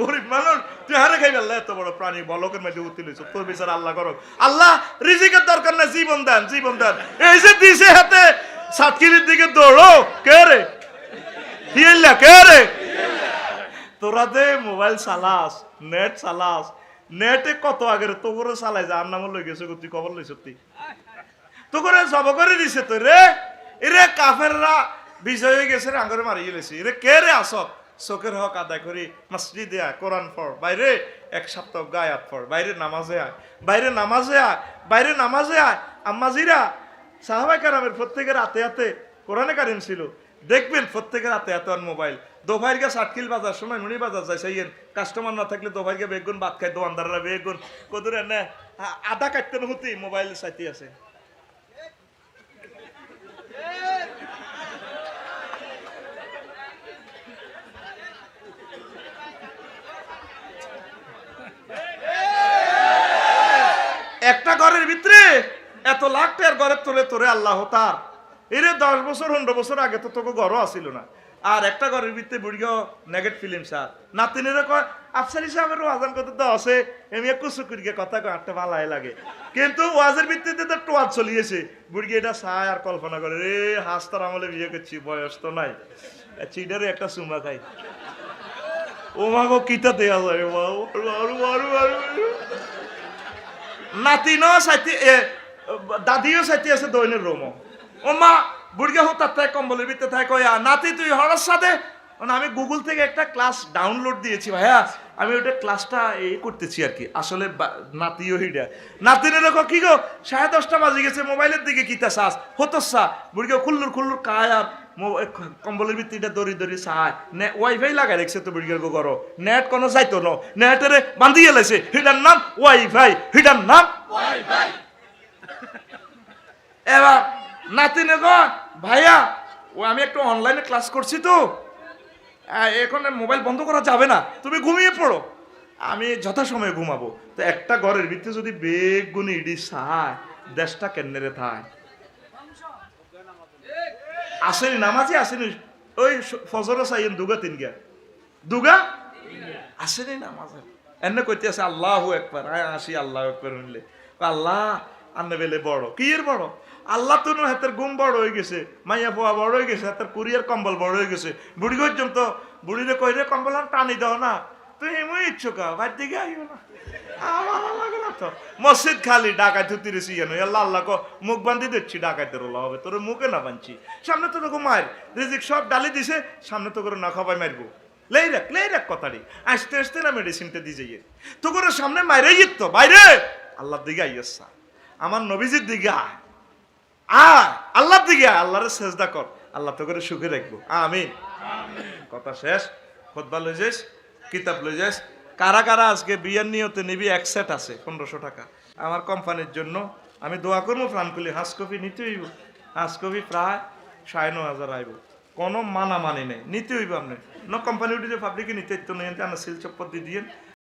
গরিব মানুষ তুই হারে খাই ফেললে এত বড় প্রাণী বলকের মধ্যে উত্তীর্ণ হয়েছ তোর বিচার আল্লাহ করো আল্লাহ রিজিকের দরকার না জীবন দেন জীবন দেন এই যে দিছে হাতে সাতকিলির দিকে দৌড়ো কে রে হিয়েল্লা কে রে তোরা দে মোবাইল চালাস নেট চালাস নেটে কত আগের তো করে চালাই যা আর নাম লই গেছে তুই খবর লইছ তুই তো করে জব করে দিছে তো রে এরে কাফেররা বিজয় হয়ে গেছে রে আঙ্গরে মারি গেলেছি রে কে রে আসক চোখের হক আদায় করি মসজিদে আয় কোরআন পড় বাইরে 1 সপ্তাহ গায়াত পড় বাইরে নামাজে আয় বাইরে নামাজে আয় বাইরে নামাজে আয় আম্মাজিরা সাহাবায়ে কেরামের প্রত্যেকের হাতে হাতে কোরআনে কারিম ছিল দেখবেন প্রত্যেকের হাতে হাতে আর মোবাইল দোভাইরকে সাতকিল বাজার সময় নুনি বাজার যায় সেই কাস্টমার না থাকলে দোভাইরকে বেগুন ভাত খায় দোকানদাররা বেগুন কদুরে না আদা কাটতে হতি মোবাইল সাইতে আছে একটা ঘরের ভিতরে এত লাখ টাকার ঘরের তোরে আল্লাহ তার এরে 10 বছর 15 বছর আগে তো তোকে ঘরও আসিল না, আর একটা ঘরের ভিতরে বুড়িও নেগেট ফিল্ম স্যার নাতিনেরা কয় আফসারি সাহেবের ওয়াজান কত তো আছে এমনি কুসু করিকে কথা কয় আটটা ভালাই লাগে, কিন্তু ওয়াজের ভিত্তিতে তো টোয়াজ চলিয়েছে বুড়ি এটা চায় আর কল্পনা করে রে হাস্তার আমলে বিয়ে করছি বয়স তো নাই চিডারে একটা চুমা খাই ও মাগো কিতা দেয়া যায় নাতিনও সাইতে দাদিও সাইতে আছে দৈনের রোমো ও মা বুড়িয়া হো তার থেকে কম্বলের ভিতরে থাকে কয়া নাতি তুই হঠাৎ সাথে মানে আমি গুগল থেকে একটা ক্লাস ডাউনলোড দিয়েছি ভাইয়া, আমি ওটা ক্লাসটা এই করতেছি আর কি, আসলে নাতিও হিডা নাতিনের দেখো কি গো 10:30 বাজে গেছে মোবাইলের দিকে কিতা চাস হতসা বুড়িয়া খুল্লুর কায় আর কম্বলের ভিতরে দড়ি চায় ওয়াইফাই লাগাই রাখছে তো বুড়িয়ার করো নেট কোনো যাইতো না নেটের বান্ধিয়ে লাইছে হিডার নাম ওয়াইফাই হিডার নাম ওয়াইফাই। এবার নাতিনে গো ভাইয়া ও আমি একটু অনলাইনে ক্লাস করছি তো এখন মোবাইল বন্ধ করা যাবে না তুমি ঘুমিয়ে পড়ো, আমি যথাসময়ে ঘুমাবো। তো একটা ঘরের ভিতরে যদি বেগুনি ইডি চায় দেশটা কেন্দ্রে থায় আসেনি নামাজি আসেনি ওই ফজরও চাইয়েন দুগা আসেনি নামাজে এনে কইতে আছে আল্লাহু আকবার আসি আল্লাহু আকবার হইলে আল্লাহ আন্নে বেলে বড় কি এর বড় আল্লাহ তো হাতের ঘুম বড় হয়ে গেছে মাইয়া পোয়া বড় হয়ে গেছে হাতের কুরিয়ার কম্বল বড় হয়ে গেছে বুড়ি পর্যন্ত বুড়িরে কই রে কম্বল টানি দাও না তুই এমন ইচ্ছুক ভাই দিকে আইও না আমার লাগে না তো মসজিদ খালি ডাকাই থুতিরেছি কেন আল্লাহ আল্লাহ মুখ বান্ধি দিচ্ছি ডাকাইতে রোলা হবে তোর মুখে না বানছি সামনে তো তোকে মায়ের রিজিক সব ডালি দিছে সামনে তো করে না খাবাই মারবো লেই রাখ কথাটি আসতে না মেডিসিনটা দিয়ে যাইয়ে তো করে সামনে মাইরে তো বাইরে আল্লাহর দিকে আইসা আমার নবীজির দিকে আয় আল্লাহর দিকে আল্লাহরে সেজদা কর আল্লাহ তো করে সুখে রাখবো আমিন কথা শেষ খুতবা লই যাস কিতাব লই যাস কারা কারা আজকে বিয়ের নিয়তে নিবি এক সেট আছে 1500 টাকা আমার কোম্পানির জন্য আমি দোয়া করবো প্রাণ খুলি হাঁস কপি নিতে হইব হাঁস কপি প্রায় 9,500 আইব কোনো মানামানি নেই নিতে হইব আপনি কোম্পানি উঠে যে পাবলিকে নিতে তো নেই সিল চপ্পর দিয়ে